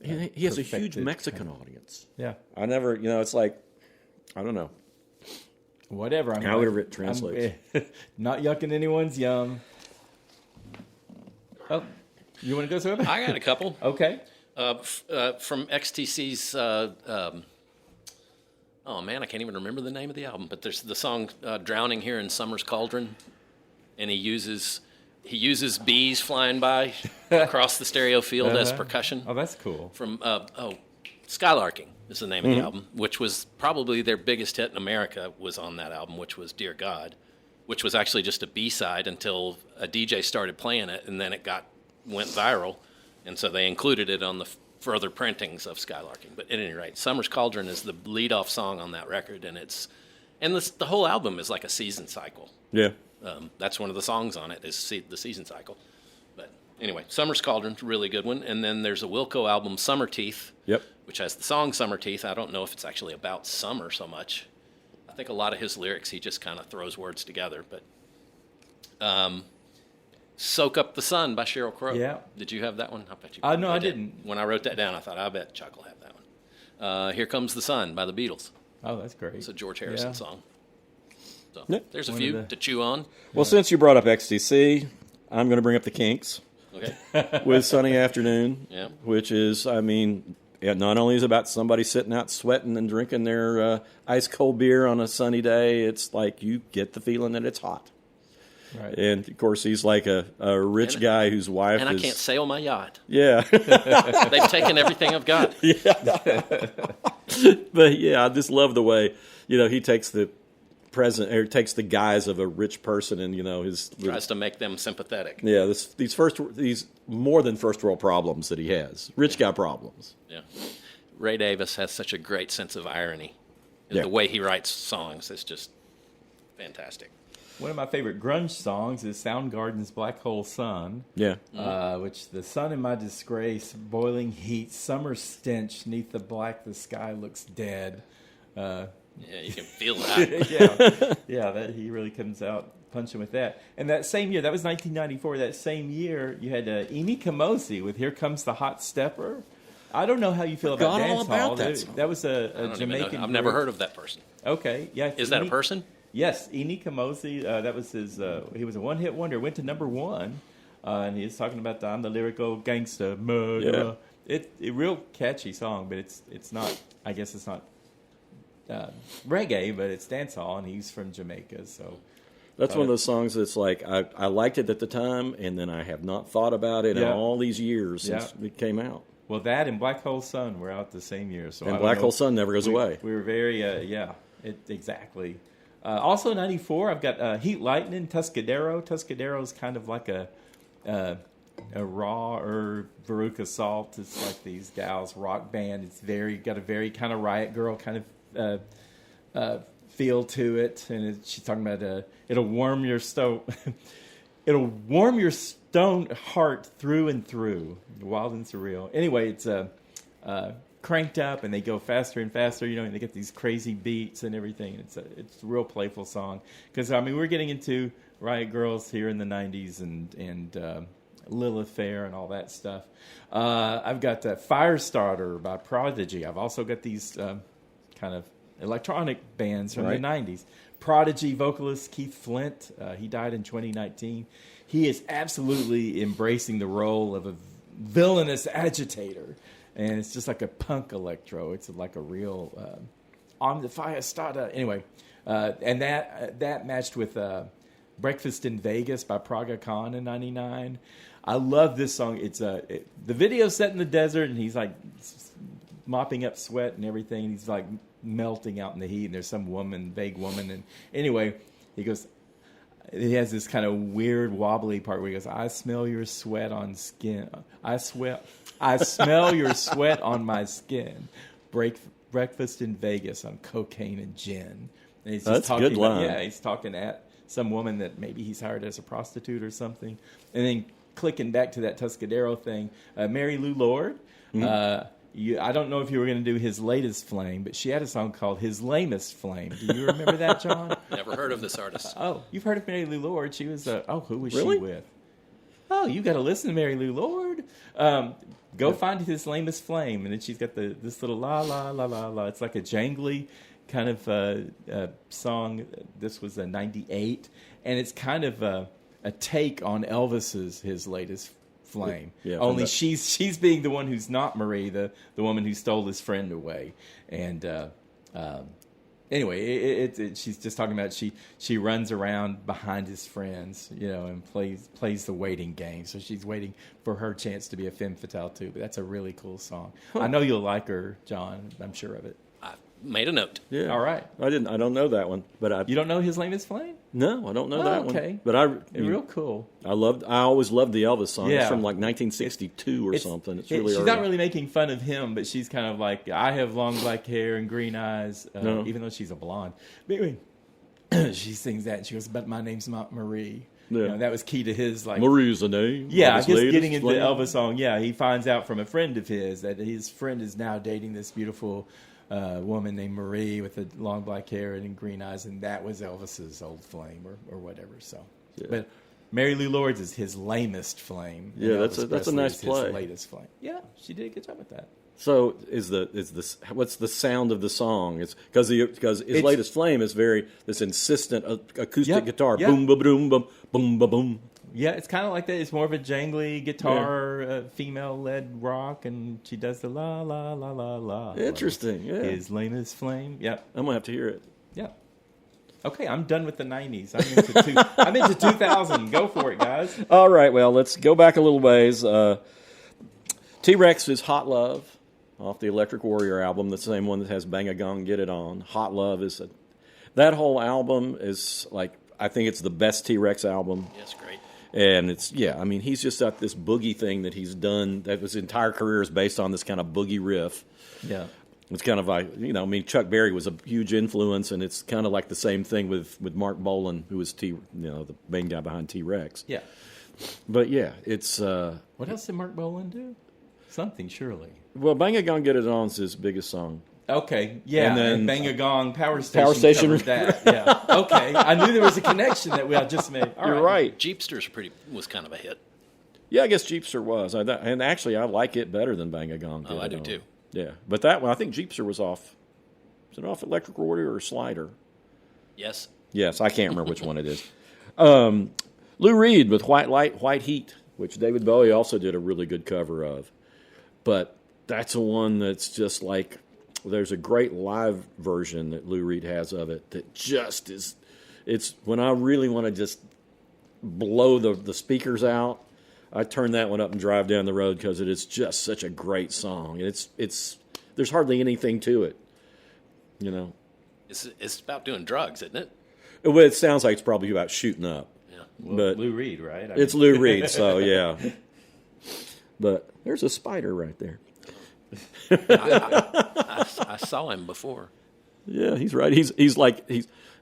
[SPEAKER 3] He has a huge Mexican audience.
[SPEAKER 2] Yeah.
[SPEAKER 3] I never, it's like, I don't know.
[SPEAKER 2] Whatever.
[SPEAKER 3] However it translates.
[SPEAKER 2] Not yucking anyone's yum. Oh, you want to go through it?
[SPEAKER 1] I got a couple.
[SPEAKER 2] Okay.
[SPEAKER 1] From XTC's, oh man, I can't even remember the name of the album, but there's the song Drowning Here in Summer's Cauldron, and he uses bees flying by across the stereo field as percussion.
[SPEAKER 2] Oh, that's cool.
[SPEAKER 1] From Skylarking is the name of the album, which was probably their biggest hit in America, was on that album, which was Dear God, which was actually just a B-side until a DJ started playing it, and then it went viral, and so they included it on the further printings of Skylarking. But at any rate, Summer's Cauldron is the lead-off song on that record, and the whole album is like a season cycle.
[SPEAKER 3] Yeah.
[SPEAKER 1] That's one of the songs on it is the season cycle. But anyway, Summer's Cauldron's a really good one. And then there's a Wilco album, Summer Teeth, which has the song Summer Teeth. I don't know if it's actually about summer so much. I think a lot of his lyrics, he just kind of throws words together. But Soak Up the Sun by Sheryl Crow.
[SPEAKER 2] Yeah.
[SPEAKER 1] Did you have that one? I bet you
[SPEAKER 2] No, I didn't.
[SPEAKER 1] When I wrote that down, I thought, I bet Chuck will have that one. Here Comes the Sun by the Beatles.
[SPEAKER 2] Oh, that's great.
[SPEAKER 1] It's a George Harrison song. So
[SPEAKER 3] Yeah.
[SPEAKER 1] there's a
[SPEAKER 2] One
[SPEAKER 1] few
[SPEAKER 2] of the-
[SPEAKER 1] to chew on.
[SPEAKER 3] Well, since you brought up XTC, I'm going to bring up the Kinks
[SPEAKER 1] Okay.
[SPEAKER 3] with Sunny Afternoon,
[SPEAKER 1] Yeah.
[SPEAKER 3] which is, I mean, it not only is about somebody sitting out sweating and drinking their ice cold beer on a sunny day, it's like you get the feeling that it's hot.
[SPEAKER 2] Right.
[SPEAKER 3] And of course, he's like a rich guy whose wife
[SPEAKER 1] And I
[SPEAKER 3] is.
[SPEAKER 1] can't sail my yacht.
[SPEAKER 3] Yeah.
[SPEAKER 1] They've taken everything I've got.
[SPEAKER 3] But yeah, I just love the way, he takes the takes the guise of a rich person and, his.
[SPEAKER 1] Tries to make them sympathetic.
[SPEAKER 3] Yeah, these more than first world problems that he has. Rich guy problems.
[SPEAKER 1] Yeah. Ray Davis has such a great sense of irony.
[SPEAKER 3] Yeah.
[SPEAKER 1] The way he writes songs is just fantastic.
[SPEAKER 2] One of my favorite grunge songs is Soundgarden's Black Hole Sun.
[SPEAKER 3] Yeah.
[SPEAKER 2] Which the sun in my disgrace, boiling heat, summer stench, neath the black the sky looks dead.
[SPEAKER 1] Yeah, you can feel that.
[SPEAKER 2] yeah, that he really comes out punching with that. And that same year, that was 1994. That same year, you had Amy Kamosi with "Here Comes the Hot Stepper." I don't know how you feel about
[SPEAKER 3] Forgot all
[SPEAKER 2] dance
[SPEAKER 3] about
[SPEAKER 2] hall.
[SPEAKER 3] that song.
[SPEAKER 2] That was
[SPEAKER 1] I
[SPEAKER 2] a
[SPEAKER 1] don't even know.
[SPEAKER 2] Jamaican.
[SPEAKER 1] I've never
[SPEAKER 2] group.
[SPEAKER 1] heard of that person.
[SPEAKER 2] Okay, yeah.
[SPEAKER 1] Is that a person?
[SPEAKER 2] Yes, Eni Kamosi. That was his. He was a one-hit wonder. Went to #1, and he was talking about I'm the lyrical gangster murderer.
[SPEAKER 3] Yeah.
[SPEAKER 2] It real catchy song, but it's not. I guess it's not reggae, but it's dancehall, and he's from Jamaica, so.
[SPEAKER 3] That's one of those songs that's like, I liked it at the time, and then I have not thought about it in
[SPEAKER 2] Yeah.
[SPEAKER 3] all these years since it came out.
[SPEAKER 2] Well, that and Black Hole Sun were out the same year, so.
[SPEAKER 3] And Black Hole Sun never goes away.
[SPEAKER 2] We were very exactly. Also, in '94, I've got Heat Lightning, Tuscadero. Tuscadero is kind of like a raw or Veruca Salt. It's like these gals rock band. It's got a very kind of Riot Girl kind of feel to it, and she's talking about it'll warm your it'll warm your stone heart through and through. Wild and surreal. Anyway, it's cranked up, and they go faster and faster, and they get these crazy beats and everything. It's a real playful song because we're getting into Riot Girls here in the '90s and Lilith Fair and all that stuff. I've got Firestarter by Prodigy. I've also got these kind of electronic bands from the '90s. Prodigy vocalist Keith Flint. He died in 2019. He is absolutely embracing the role of a villainous agitator. And it's just like a punk electro. It's like a real on the fire starter. Anyway, and that matched with Breakfast in Vegas by Praga Khan in '99. I love this song. It's the video set in the desert, and he's like mopping up sweat and everything. And he's like melting out in the heat, and there's some vague woman. And anyway, he goes. He has this kind of weird wobbly part where he goes, "I smell your sweat on skin. I smell your sweat on my skin. Breakfast in Vegas on cocaine and gin." And he's just
[SPEAKER 3] That's a
[SPEAKER 2] talking
[SPEAKER 3] good line.
[SPEAKER 2] he's talking at some woman that maybe he's hired as a prostitute or something. And then clicking back to that Tuscadero thing, Mary Lou Lord. I don't know if you were going to do his latest flame, but she had a song called His Lamest Flame. Do you remember that, John?
[SPEAKER 1] Never heard of this artist.
[SPEAKER 2] Oh, you've heard of Mary Lou Lord. She was, who was
[SPEAKER 3] Really?
[SPEAKER 2] she with? Oh, you got to listen to Mary Lou Lord. Go find His Lamest Flame. And then she's got this little la, la, la, la, la. It's like a jangly kind of song. This was a '98. And it's kind of a take on Elvis's His Latest Flame.
[SPEAKER 3] Yeah,
[SPEAKER 2] Only she's being the one who's not Marie, the woman who stole his friend away. And anyway, she's just talking about she runs around behind his friends, and plays the waiting game. So she's waiting for her chance to be a femme fatale too. But that's a really cool song. I know you'll like her, John. I'm sure of it.
[SPEAKER 1] I made a note.
[SPEAKER 3] Yeah.
[SPEAKER 2] All right.
[SPEAKER 3] I don't know that one, but
[SPEAKER 2] You don't know His Lamest Flame?
[SPEAKER 3] no, I don't know that one.
[SPEAKER 2] Okay.
[SPEAKER 3] But
[SPEAKER 2] Real cool.
[SPEAKER 3] I always loved the Elvis song.
[SPEAKER 2] Yeah.
[SPEAKER 3] It's from like 1962 or something. It's really
[SPEAKER 2] she's
[SPEAKER 3] early.
[SPEAKER 2] not really making fun of him, but she's kind of like, I have long black hair and green eyes,
[SPEAKER 3] No.
[SPEAKER 2] even though she's a blonde. But anyway, she sings that, and she goes, but my name's not Marie.
[SPEAKER 3] Yeah.
[SPEAKER 2] That was key to his, like...
[SPEAKER 3] Marie's the name.
[SPEAKER 2] Yeah, I
[SPEAKER 3] His
[SPEAKER 2] guess
[SPEAKER 3] latest
[SPEAKER 2] getting into the
[SPEAKER 3] flame.
[SPEAKER 2] Elvis song, he finds out from a friend of his that his friend is now dating this beautiful woman named Marie with the long black hair and green eyes, and that was Elvis's old flame or whatever. So,
[SPEAKER 3] Yeah.
[SPEAKER 2] But Mary Lou Lord's is His Lamest Flame. and
[SPEAKER 3] Yeah,
[SPEAKER 2] Elvis
[SPEAKER 3] that's a
[SPEAKER 2] Presley
[SPEAKER 3] nice
[SPEAKER 2] is his
[SPEAKER 3] play.
[SPEAKER 2] latest flame. Yeah, she did a good job with that.
[SPEAKER 3] So what's the sound of the song? It's because his latest Flame is very this insistent acoustic guitar, boom ba boom boom boom ba boom.
[SPEAKER 2] Yeah, it's kind of like that. It's more of a jangly guitar, female-led rock, and she does the la la la la la.
[SPEAKER 3] Interesting. Yeah,
[SPEAKER 2] his lamest flame. Yeah,
[SPEAKER 3] I'm gonna have to hear it.
[SPEAKER 2] Yeah. Okay, I'm done with the 90s. I'm into 2000. Go for it, guys.
[SPEAKER 3] All right, well, let's go back a little ways. T-Rex is Hot Love off the Electric Warrior album, the same one that has Bang a Gong, Get It On. Hot Love that whole album is like, I think it's the best T-Rex album.
[SPEAKER 1] Yes, great.
[SPEAKER 3] And he's just got this boogie thing that he's done, that his entire career is based on this kind of boogie riff.
[SPEAKER 2] Yeah.
[SPEAKER 3] It's kind of like, Chuck Berry was a huge influence, and it's kind of like the same thing with Mark Bolan, who was the main guy behind T-Rex.
[SPEAKER 2] Yeah.
[SPEAKER 3] But yeah, it's...
[SPEAKER 2] what else did Mark Bolan do? Something, surely.
[SPEAKER 3] Well, Bang a Gong, Get It On is his biggest song.
[SPEAKER 2] Okay, yeah,
[SPEAKER 3] and then
[SPEAKER 2] Bang a Gong, Power Station covered that. Yeah, okay. I knew there was a connection that I just made.
[SPEAKER 3] You're right.
[SPEAKER 1] Jeepsters was kind of a hit.
[SPEAKER 3] Yeah, I guess Jeepster was. And actually, I like it better than Bang a Gong.
[SPEAKER 1] I do too.
[SPEAKER 3] Yeah, but that one, I think Jeepster was off. Is it off Electric Warrior or Slider?
[SPEAKER 1] Yes.
[SPEAKER 3] Yes, I can't remember which one it is. Lou Reed with White Light, White Heat, which David Bowie also did a really good cover of. But that's a one that's just like, there's a great live version that Lou Reed has of it that just is, it's when I really want to just blow the speakers out, I turn that one up and drive down the road because it is just such a great song. It's there's hardly anything to it,
[SPEAKER 1] It's about doing drugs, isn't it?
[SPEAKER 3] Well, it sounds like it's probably about shooting up.
[SPEAKER 1] Yeah.
[SPEAKER 2] Well,
[SPEAKER 3] but
[SPEAKER 2] Lou Reed, right?
[SPEAKER 3] It's Lou Reed, so yeah. But there's a spider right there.
[SPEAKER 1] I saw him before.
[SPEAKER 3] Yeah, he's right. He's like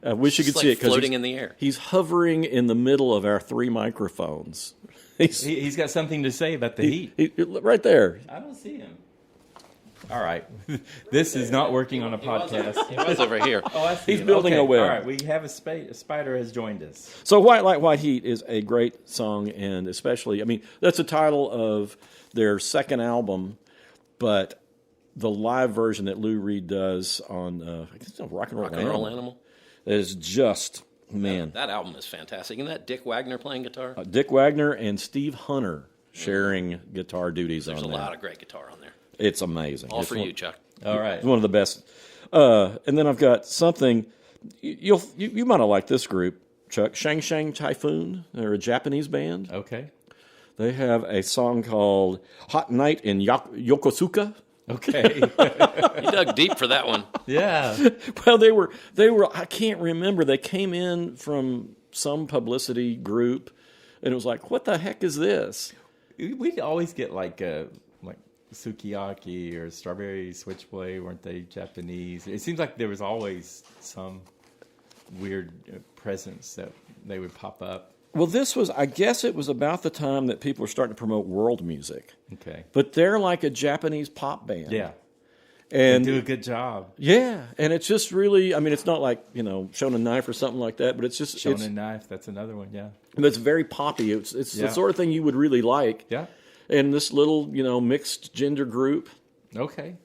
[SPEAKER 3] I wish you could see it because
[SPEAKER 1] floating in the air.
[SPEAKER 3] He's hovering in the middle of our 3 microphones.
[SPEAKER 2] He's got something to say about the heat.
[SPEAKER 3] Right there.
[SPEAKER 2] I don't see him. All right. This is not working on a podcast.
[SPEAKER 1] He was over here.
[SPEAKER 2] Oh, I see
[SPEAKER 3] He's
[SPEAKER 2] him.
[SPEAKER 3] building a web.
[SPEAKER 2] All right, we have a spider has joined us.
[SPEAKER 3] So White Light, White Heat is a great song, and especially, that's the title of their second album, but the live version that Lou Reed does on I guess it's on Rock and Roll Animal is just, man.
[SPEAKER 1] That album is fantastic. Isn't that Dick Wagner playing guitar?
[SPEAKER 3] Dick Wagner and Steve Hunter sharing guitar duties on there.
[SPEAKER 1] There's a lot of great guitar on there.
[SPEAKER 3] It's amazing.
[SPEAKER 1] All for you, Chuck.
[SPEAKER 2] All right.
[SPEAKER 3] It's one of the best. And then I've got something, you might have liked this group, Chuck, Shang Shang Typhoon. They're a Japanese band.
[SPEAKER 2] Okay.
[SPEAKER 3] They have a song called Hot Night in Yokosuka.
[SPEAKER 2] Okay.
[SPEAKER 1] You dug deep for that one.
[SPEAKER 2] Yeah.
[SPEAKER 3] Well, they were. I can't remember. They came in from some publicity group, and it was like, "What the heck is this?"
[SPEAKER 2] We'd always get like sukiyaki or strawberry switchblade. Weren't they Japanese? It seems like there was always some weird presence that they would pop up.
[SPEAKER 3] Well, I guess it was about the time that people were starting to promote world music.
[SPEAKER 2] Okay.
[SPEAKER 3] But they're like a Japanese pop band.
[SPEAKER 2] Yeah.
[SPEAKER 3] And
[SPEAKER 2] they do a good job.
[SPEAKER 3] Yeah. And it's just really, it's not like, Shonen Knife or something like that, but it's just...
[SPEAKER 2] Shonen Knife, that's another one, yeah.
[SPEAKER 3] But it's very poppy. It's the sort of thing you would really like.
[SPEAKER 2] Yeah.
[SPEAKER 3] And this little, mixed gender group.
[SPEAKER 2] Okay.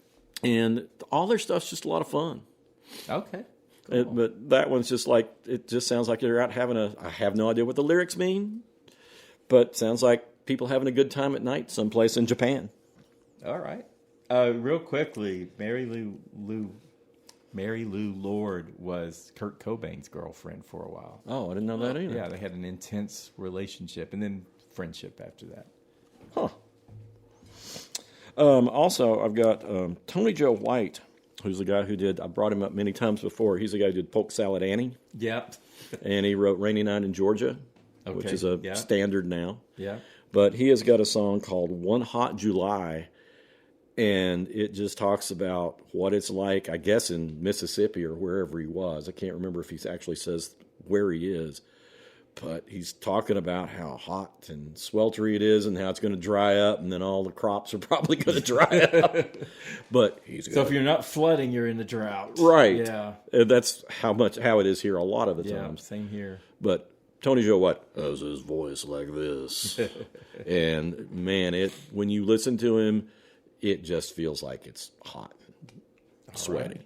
[SPEAKER 3] And all their stuff's just a lot of fun.
[SPEAKER 2] Okay. Cool.
[SPEAKER 3] But that one's just like, it just sounds like they're out having I have no idea what the lyrics mean, but sounds like people having a good time at night someplace in Japan.
[SPEAKER 2] All right. Real quickly, Mary Lou Lord was Kurt Cobain's girlfriend for a while.
[SPEAKER 3] Oh, I didn't know that either.
[SPEAKER 2] Yeah, they had an intense relationship and then friendship after that.
[SPEAKER 3] Huh. Also, I've got Tony Joe White, who's the guy I brought him up many times before. He's the guy who did Polk Salad Annie.
[SPEAKER 2] Yep.
[SPEAKER 3] And he wrote Rainy Night in Georgia, which is a standard now.
[SPEAKER 2] Yeah.
[SPEAKER 3] But he has got a song called One Hot July, and it just talks about what it's like, I guess, in Mississippi or wherever he was. I can't remember if he actually says where he is. But he's talking about how hot and sweltery it is and how it's going to dry up, and then all the crops are probably going to dry up. But
[SPEAKER 2] so if you're not flooding, you're in the drought.
[SPEAKER 3] Right.
[SPEAKER 2] Yeah.
[SPEAKER 3] That's how it is here a lot of the times.
[SPEAKER 2] Same here.
[SPEAKER 3] But Tony Joe White has his voice like this. And, man, when you listen to him, it just feels like it's hot, sweaty.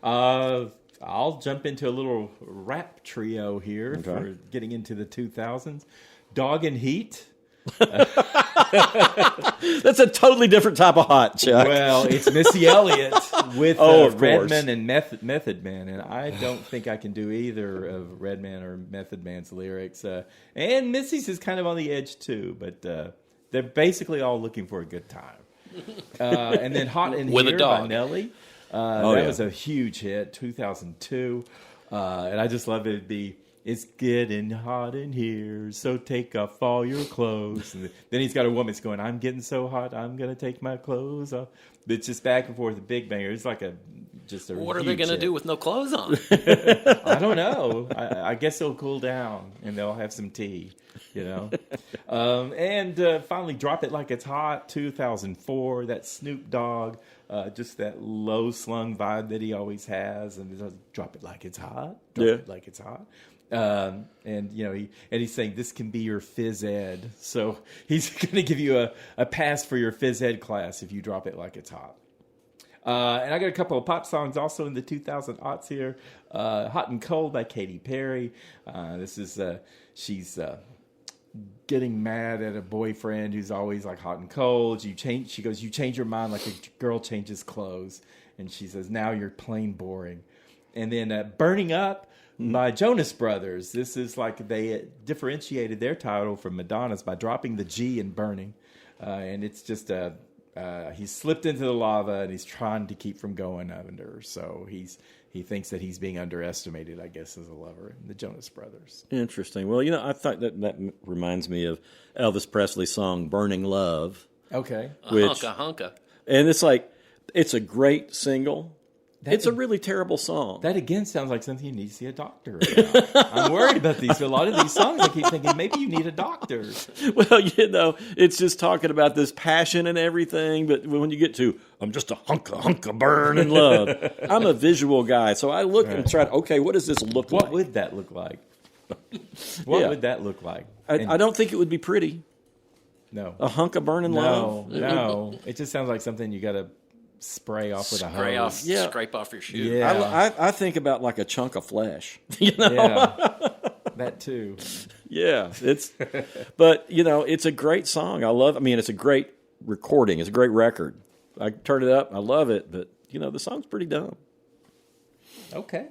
[SPEAKER 2] I'll jump into a little rap trio here for getting into the 2000s. Dog and Heat.
[SPEAKER 3] That's a totally different type of hot, Chuck.
[SPEAKER 2] Well, it's Missy Elliott with
[SPEAKER 3] of course.
[SPEAKER 2] Redman and Method Man, and I don't think I can do either of Redman or Method Man's lyrics. And Missy's is kind of on the edge too, but they're basically all looking for a good time. And then Hot in
[SPEAKER 1] With a
[SPEAKER 2] Here
[SPEAKER 1] dog.
[SPEAKER 2] by Nelly. That was a huge hit, 2002. And I just love it. It's getting hot in here, so take off all your clothes. And then he's got a woman that's going, I'm getting so hot, I'm going to take my clothes off. It's just back and forth, a big banger. It's like just a
[SPEAKER 1] What are they going to do with no clothes on?
[SPEAKER 2] I don't know. I guess they'll cool down and they'll have some tea, And finally, Drop It Like It's Hot, 2004. That Snoop Dogg, just that low slung vibe that he always has, and drop it like it's hot. Drop it like it's hot. He's saying this can be your phys ed, so he's going to give you a pass for your phys ed class if you drop it like it's hot. And I got a couple of pop songs also in the 2000 aughts here. Hot and Cold by Katy Perry. This is she's getting mad at a boyfriend who's always like hot and cold. She goes, you change your mind like a girl changes clothes, and she says, now you're plain boring. And then Burning Up by Jonas Brothers. This is like they differentiated their title from Madonna's by dropping the G in Burning. And it's just he's slipped into the lava and he's trying to keep from going under. So he thinks that he's being underestimated, I guess, as a lover. The Jonas Brothers.
[SPEAKER 3] Interesting. Well, I thought that reminds me of Elvis Presley's song "Burning Love."
[SPEAKER 2] Okay.
[SPEAKER 1] Hunka.
[SPEAKER 3] And it's a great single. It's a really terrible song.
[SPEAKER 2] That again sounds like something you need to see a doctor about. I'm worried about these. A lot of these songs, I keep thinking maybe you need a doctor.
[SPEAKER 3] Well, it's just talking about this passion and everything. But when you get to, I'm just a hunka burning love. I'm a visual guy, so I look and try to, okay, what does this look like?
[SPEAKER 2] What would that look like? What would that look like?
[SPEAKER 3] I don't think it would be pretty.
[SPEAKER 2] No.
[SPEAKER 3] A hunk of burning love?
[SPEAKER 2] No. It just sounds like something you got to spray off with a hose.
[SPEAKER 1] Scrape off your shoe.
[SPEAKER 2] Yeah.
[SPEAKER 3] I think about like a chunk of flesh.
[SPEAKER 2] Yeah. That too.
[SPEAKER 3] Yeah. But it's a great song. It's a great recording. It's a great record. I turn it up. I love it. But, the song's pretty dumb.
[SPEAKER 2] Okay.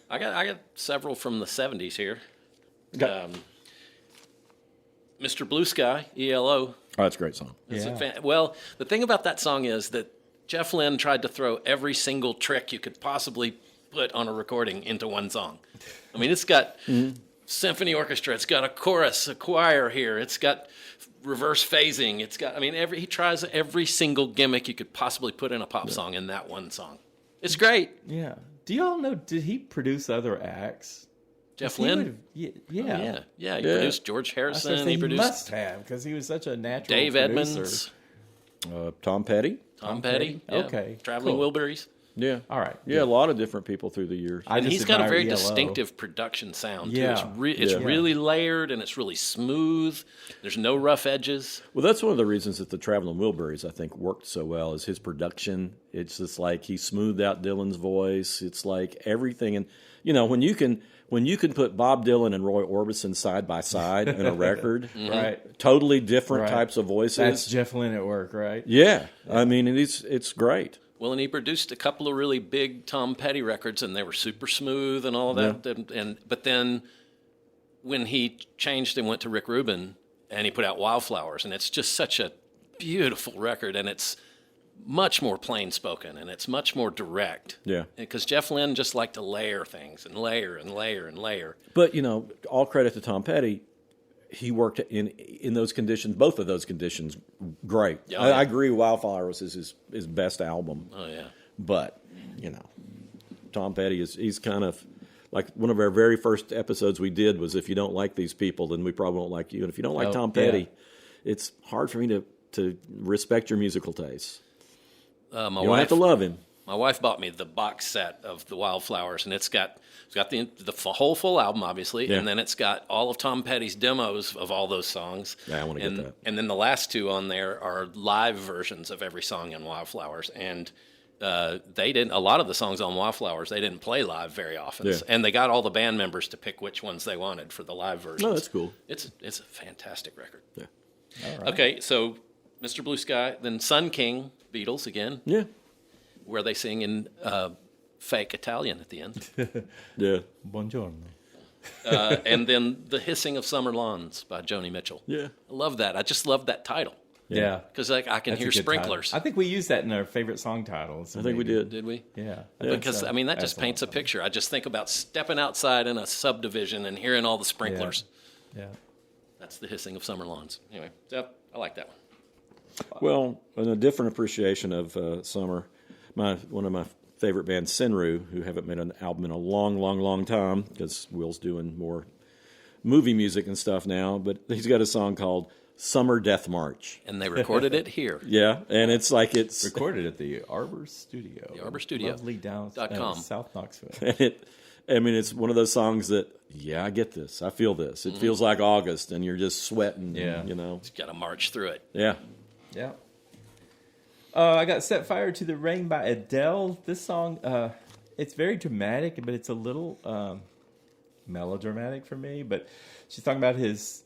[SPEAKER 1] I got several from the 70s here. Mr. Blue Sky, ELO.
[SPEAKER 3] Oh, that's a great song.
[SPEAKER 1] Well, the thing about that song is that Jeff Lynne tried to throw every single trick you could possibly put on a recording into one song. It's got symphony orchestra, it's got a chorus, a choir here, it's got reverse phasing, it's got, he tries every single gimmick you could possibly put in a pop song in that one song. It's great.
[SPEAKER 2] Yeah. Do you all know, did he produce other acts?
[SPEAKER 1] Jeff Lynne?
[SPEAKER 2] Yeah.
[SPEAKER 1] He produced George Harrison. He produced
[SPEAKER 2] must have, because he was such a natural
[SPEAKER 1] Dave
[SPEAKER 2] producer.
[SPEAKER 1] Edmonds.
[SPEAKER 3] Tom Petty.
[SPEAKER 1] Tom Petty. Yeah.
[SPEAKER 2] Okay.
[SPEAKER 1] Traveling Wilburys.
[SPEAKER 3] Yeah.
[SPEAKER 2] All right.
[SPEAKER 3] Yeah, a lot of different people through the years.
[SPEAKER 1] And he's got a very
[SPEAKER 2] ELO.
[SPEAKER 1] distinctive production sound, too.
[SPEAKER 2] Yeah.
[SPEAKER 1] It's really layered, and it's really smooth. There's no rough edges.
[SPEAKER 3] Well, that's one of the reasons that the Traveling Wilburys, I think, worked so well, is his production. It's just like he smoothed out Dylan's voice. It's like everything. And, when you can put Bob Dylan and Roy Orbison side by side in a record,
[SPEAKER 2] right?
[SPEAKER 3] Totally different types of voices.
[SPEAKER 2] That's Jeff Lynne at work, right?
[SPEAKER 3] Yeah. It's great.
[SPEAKER 1] Well, and he produced a couple of really big Tom Petty records, and they were super smooth and all of that. Yeah. But then when he changed and went to Rick Rubin, and he put out Wildflowers, and it's just such a beautiful record, and it's much more plain spoken, and it's much more direct.
[SPEAKER 3] Yeah.
[SPEAKER 1] Because Jeff Lynne just liked to layer things and layer and layer and layer.
[SPEAKER 3] But, all credit to Tom Petty. He worked in those conditions, both of those conditions, great.
[SPEAKER 1] Yeah,
[SPEAKER 3] I agree Wildflowers is his best album.
[SPEAKER 1] Oh, yeah.
[SPEAKER 3] But, Tom Petty he's kind of like one of our very first episodes we did was if you don't like these people, then we probably won't like you. And if you don't like Tom Petty, it's hard for me to respect your musical tastes. You don't have to love him.
[SPEAKER 1] My wife bought me the box set of the Wildflowers, and it's got the whole full album, obviously,
[SPEAKER 3] Yeah.
[SPEAKER 1] and then it's got all of Tom Petty's demos of all those songs.
[SPEAKER 3] Yeah, I wanna get that.
[SPEAKER 1] And then the last two on there are live versions of every song in Wildflowers, and they didn't. A lot of the songs on Wildflowers they didn't play live very often,
[SPEAKER 3] Yeah.
[SPEAKER 1] and they got all the band members to pick which ones they wanted for the live versions.
[SPEAKER 3] Oh, that's cool.
[SPEAKER 1] It's a fantastic record.
[SPEAKER 3] Yeah.
[SPEAKER 2] All right.
[SPEAKER 1] Okay, so Mr. Blue Sky, then Sun King, Beatles again,
[SPEAKER 3] Yeah.
[SPEAKER 1] where they sing in fake Italian at the end.
[SPEAKER 3] Yeah.
[SPEAKER 2] Buongiorno.
[SPEAKER 1] And then The Hissing of Summer Lawns by Joni Mitchell.
[SPEAKER 3] Yeah.
[SPEAKER 1] I love that. I just love that title.
[SPEAKER 2] Yeah.
[SPEAKER 1] Because I can
[SPEAKER 2] That's a
[SPEAKER 1] hear
[SPEAKER 2] good
[SPEAKER 1] sprinklers.
[SPEAKER 2] title. I think we used that in our favorite song titles.
[SPEAKER 3] I think we did.
[SPEAKER 1] Did we?
[SPEAKER 2] Yeah.
[SPEAKER 1] Because, I mean, that just paints a picture. I just think about stepping outside in a subdivision and hearing all the sprinklers.
[SPEAKER 2] Yeah.
[SPEAKER 1] That's The Hissing of Summer Lawns. Anyway, so I like that one.
[SPEAKER 3] Well, in a different appreciation of summer, one of my favorite bands, Senru, who haven't made an album in a long, long, long time because Will's doing more movie music and stuff now, but he's got a song called Summer Death March.
[SPEAKER 1] And they recorded it here.
[SPEAKER 3] Yeah, and it's
[SPEAKER 2] Recorded at the Arbor Studio.
[SPEAKER 1] The Arbor Studio.
[SPEAKER 2] Lovely down
[SPEAKER 1] .com.
[SPEAKER 2] South Knoxville.
[SPEAKER 3] it's one of those songs that, yeah, I get this. I feel this. It feels like August, and you're just sweating.
[SPEAKER 2] Yeah.
[SPEAKER 3] You know.
[SPEAKER 1] Got to march through it.
[SPEAKER 3] Yeah.
[SPEAKER 2] Yeah. I got Set Fire to the Rain by Adele. This song, it's very dramatic, but it's a little melodramatic for me. But she's talking about his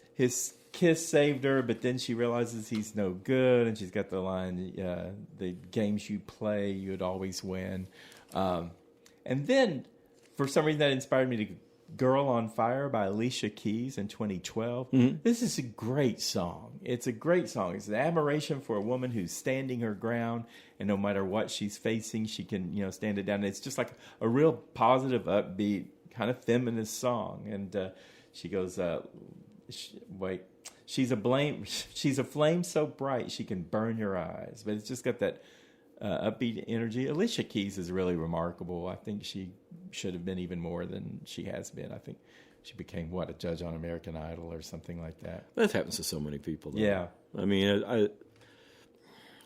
[SPEAKER 2] kiss saved her, but then she realizes he's no good, and she's got the line, the games you play, you'd always win. And then, for some reason, that inspired me to Girl on Fire by Alicia Keys in 2012. Mm-hmm. This is a great song. It's a great song. It's an admiration for a woman who's standing her ground, and no matter what she's facing, she can, stand it down. And it's just like a real positive, upbeat, kind of feminist song. And she goes, she's a flame so bright she can burn your eyes. But it's just got that upbeat energy. Alicia Keys is really remarkable. I think she should have been even more than she has been. I think she became a judge on American Idol or something like that.
[SPEAKER 3] That happens to so many people, though.
[SPEAKER 2] Yeah.
[SPEAKER 3] I mean,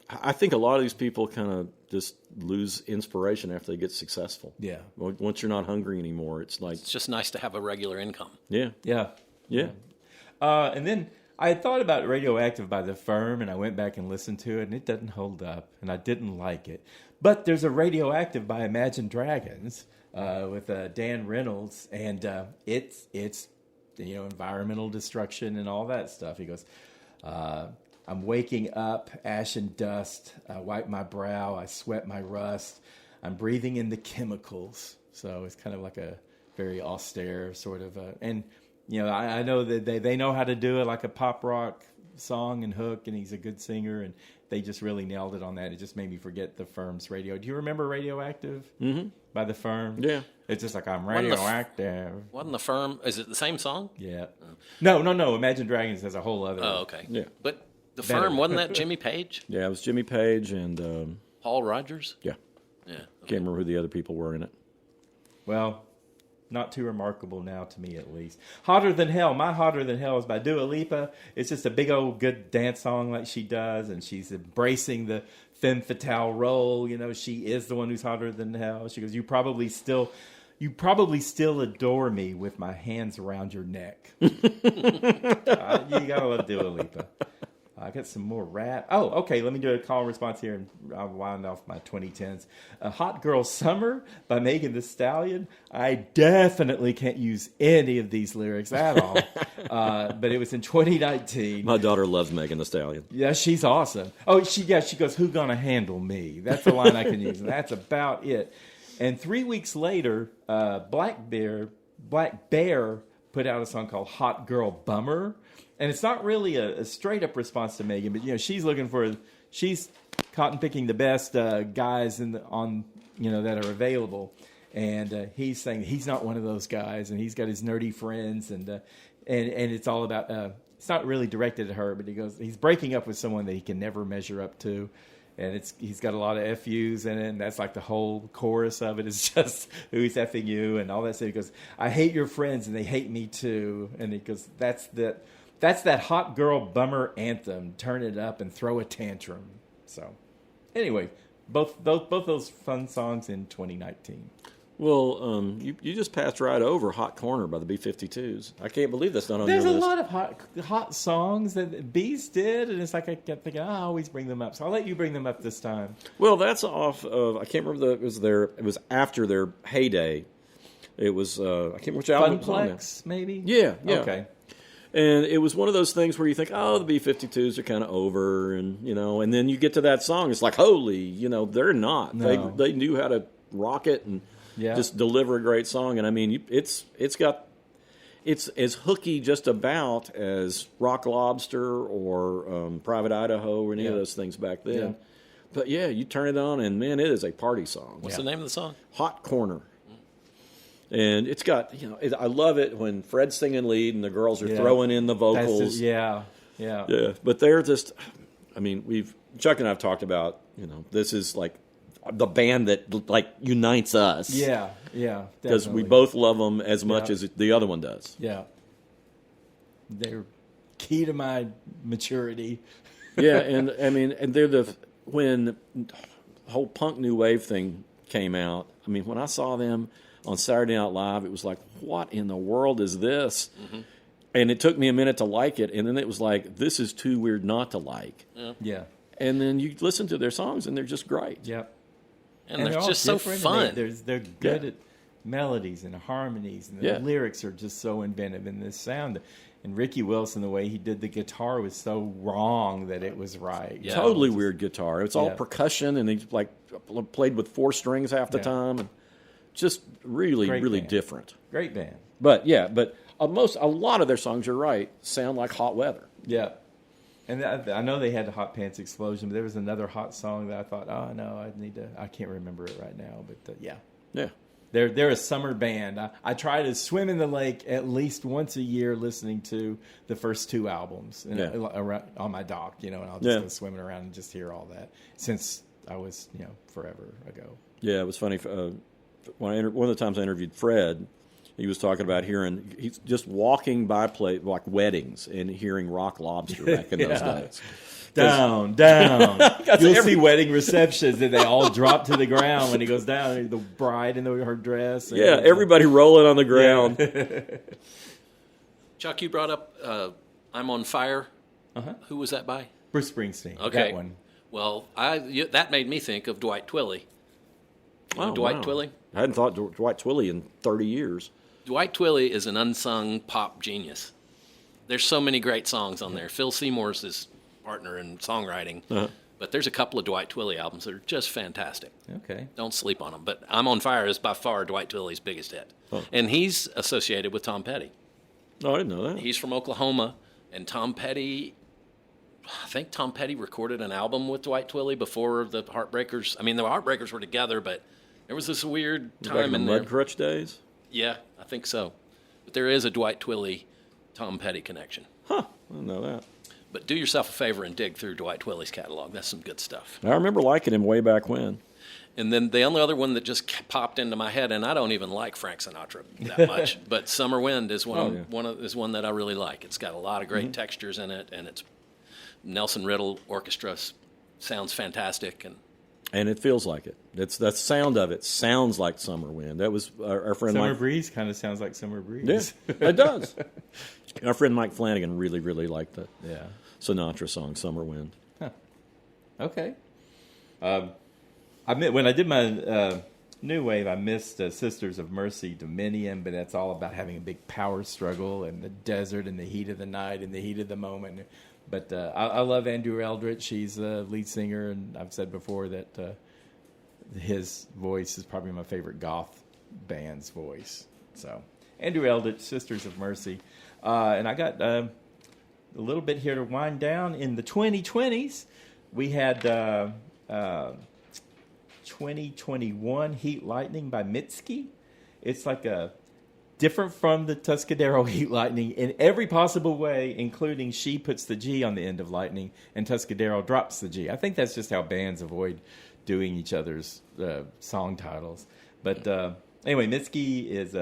[SPEAKER 3] I think a lot of these people kind of just lose inspiration after they get successful.
[SPEAKER 2] Yeah.
[SPEAKER 3] Once you're not hungry anymore, it's like...
[SPEAKER 1] It's just nice to have a regular income.
[SPEAKER 3] Yeah.
[SPEAKER 2] Yeah.
[SPEAKER 3] Yeah.
[SPEAKER 2] And then I had thought about Radioactive by The Firm, and I went back and listened to it, and it doesn't hold up, and I didn't like it. But there's a Radioactive by Imagine Dragons with Dan Reynolds, and it's environmental destruction and all that stuff. He goes, I'm waking up, ash and dust. I wipe my brow. I sweat my rust. I'm breathing in the chemicals. So it's kind of like a very austere sort of and I know that they know how to do it like a pop rock song and hook, and he's a good singer, and they just really nailed it on that. It just made me forget The Firm's radio. Do you remember Radioactive by The Firm?
[SPEAKER 3] Yeah.
[SPEAKER 2] It's just like, I'm radioactive.
[SPEAKER 1] Wasn't The Firm, is it the same song?
[SPEAKER 2] Yeah. No. Imagine Dragons has a whole other.
[SPEAKER 1] Oh, okay.
[SPEAKER 3] Yeah.
[SPEAKER 1] But The Firm, wasn't that Jimmy Page?
[SPEAKER 3] Yeah, it was Jimmy Page and...
[SPEAKER 1] Paul Rogers?
[SPEAKER 3] Yeah.
[SPEAKER 1] Yeah.
[SPEAKER 3] Can't remember who the other people were in it.
[SPEAKER 2] Well, not too remarkable now to me, at least. Hotter Than Hell. My Hotter Than Hell is by Dua Lipa. It's just a big old good dance song like she does, and she's embracing the femme fatale role. She is the one who's hotter than hell. She goes, you probably still adore me with my hands around your neck. You gotta love Dua Lipa. I got some more rap. Oh, okay. Let me do a call and response here, and I'll wind off my 2010s. Hot Girl Summer by Megan Thee Stallion. I definitely can't use any of these lyrics at all. But it was in 2019.
[SPEAKER 3] My daughter loves Megan Thee Stallion.
[SPEAKER 2] Yeah, she's awesome. Oh, she goes, who gonna handle me? That's the line I can use, and that's about it. And 3 weeks later, Black Bear put out a song called Hot Girl Bummer. And it's not really a straight-up response to Megan, but she's cotton picking the best guys that are available, and he's saying he's not one of those guys, and he's got his nerdy friends, and it's all about. It's not really directed at her, but he's breaking up with someone that he can never measure up to, and he's got a lot of FUs in it, and that's like the whole chorus of it is just who's effing you and all that stuff. He goes, I hate your friends, and they hate me too, and he goes, That's that hot girl bummer anthem. Turn it up and throw a tantrum. So, anyway, both those fun songs in 2019.
[SPEAKER 3] Well, you just passed right over Hot Corner by the B-52s. I can't believe that's not on
[SPEAKER 2] There's
[SPEAKER 3] your
[SPEAKER 2] a
[SPEAKER 3] list.
[SPEAKER 2] lot of hot songs that Beast did, and it's like I kept thinking, I always bring them up. So I'll let you bring them up this time.
[SPEAKER 3] Well, that's off of, I can't remember, it was after their heyday. It was, I can't remember which album it was on there.
[SPEAKER 2] Funplex, maybe?
[SPEAKER 3] Yeah.
[SPEAKER 2] Okay.
[SPEAKER 3] And it was one of those things where you think, oh, the B-52s are kind of over, and and then you get to that song, it's like, holy, they're not.
[SPEAKER 2] No.
[SPEAKER 3] They knew how to rock it and just deliver a great song. And I mean, it's as hooky just about as Rock Lobster or Private Idaho or any of those things back then.
[SPEAKER 2] Yeah.
[SPEAKER 3] But yeah, you turn it on, and man, it is a party song.
[SPEAKER 1] What's the name of the song?
[SPEAKER 3] Hot Corner. And it's got, I love it when Fred's singing lead and the girls are throwing in the vocals.
[SPEAKER 2] Yeah.
[SPEAKER 3] But they're just, I mean, Chuck and I have talked about, this is like the band that like unites us.
[SPEAKER 2] Yeah.
[SPEAKER 3] Because we both love them as much as the other one does.
[SPEAKER 2] Yeah. They're key to my maturity.
[SPEAKER 3] Yeah, and I mean, and when the whole punk new wave thing came out, I mean, when I saw them on Saturday Night Live, it was like, what in the world is this? Mm-hmm. And it took me a minute to like it, and then it was like, this is too weird not to like.
[SPEAKER 2] Yeah.
[SPEAKER 3] And then you listen to their songs, and they're just great.
[SPEAKER 2] Yep.
[SPEAKER 1] And they're just so fun.
[SPEAKER 2] They're good at melodies and harmonies, and the lyrics are just so inventive in this sound. And Ricky Wilson, the way he did the guitar was so wrong that it was right.
[SPEAKER 3] Yeah. Totally weird guitar. It's all percussion, and he like played with 4 strings half the time, and just really, really different.
[SPEAKER 2] Great band.
[SPEAKER 3] But a lot of their songs, you're right, sound like Hot Weather.
[SPEAKER 2] Yeah. And I know they had the Hot Pants Explosion, but there was another hot song that I thought, oh no, I can't remember it right now. But yeah. They're a summer band. I try to swim in the lake at least once a year, listening to the first 2 albums around, on my dock. And I'll just go swimming around and just hear all that since I was forever ago.
[SPEAKER 3] Yeah, it was funny. One of the times I interviewed Fred, he was talking about he's just walking by like weddings and hearing Rock Lobster back in those days.
[SPEAKER 2] Down. You'll see wedding receptions and they all drop to the ground when he goes down. The bride in her dress.
[SPEAKER 3] Everybody rolling on the ground.
[SPEAKER 1] Chuck, you brought up I'm on Fire. Uh-huh. Who was that by?
[SPEAKER 2] Bruce Springsteen.
[SPEAKER 1] Okay.
[SPEAKER 2] That one.
[SPEAKER 1] Well, that made me think of Dwight Twilley. Dwight Twilley?
[SPEAKER 3] I hadn't thought Dwight Twilley in 30 years.
[SPEAKER 1] Dwight Twilley is an unsung pop genius. There's so many great songs on there. Phil Seymour's his partner in songwriting. Uh-huh. But there's a couple of Dwight Twilley albums that are just fantastic.
[SPEAKER 2] Okay.
[SPEAKER 1] Don't sleep on them. But I'm on Fire is by far Dwight Twilley's biggest hit. Oh. And he's associated with Tom Petty.
[SPEAKER 3] Oh, I didn't know that.
[SPEAKER 1] He's from Oklahoma. And Tom Petty, I think Tom Petty recorded an album with Dwight Twilley before the Heartbreakers. I mean, the Heartbreakers were together, but there was this weird time in there.
[SPEAKER 3] Mudcrutch days?
[SPEAKER 1] Yeah, I think so. But there is a Dwight Twilley, Tom Petty connection.
[SPEAKER 3] Huh, I didn't know that.
[SPEAKER 1] But do yourself a favor and dig through Dwight Twilley's catalog. That's some good stuff.
[SPEAKER 3] I remember liking him way back when.
[SPEAKER 1] And then the only other one that just popped into my head, and I don't even like Frank Sinatra that much, but Summer Wind is one that I really like. It's got a lot of great textures in it, and it's Nelson Riddle Orchestra sounds fantastic,
[SPEAKER 3] and it feels like it. It's the sound of it sounds like Summer Wind. That was our friend
[SPEAKER 2] Summer
[SPEAKER 3] Mike.
[SPEAKER 2] Breeze kind of sounds like Summer Breeze.
[SPEAKER 3] Yeah, it does. Our friend Mike Flanagan really, really liked the
[SPEAKER 2] Yeah.
[SPEAKER 3] Sinatra song, Summer Wind.
[SPEAKER 2] Huh. Okay. When I did my New Wave, I missed Sisters of Mercy Dominion, but that's all about having a big power struggle in the desert and the heat of the night and the heat of the moment. But I love Andrew Eldritch. He's the lead singer, and I've said before that his voice is probably my favorite goth band's voice. So, Andrew Eldritch, Sisters of Mercy. And I got a little bit here to wind down. In the 2020s, we had 2021 Heat Lightning by Mitski. It's like different from the Tuscadero Heat Lightning in every possible way, including she puts the G on the end of lightning and Tuscadero drops the G. I think that's just how bands avoid doing each other's song titles. But anyway, Mitski is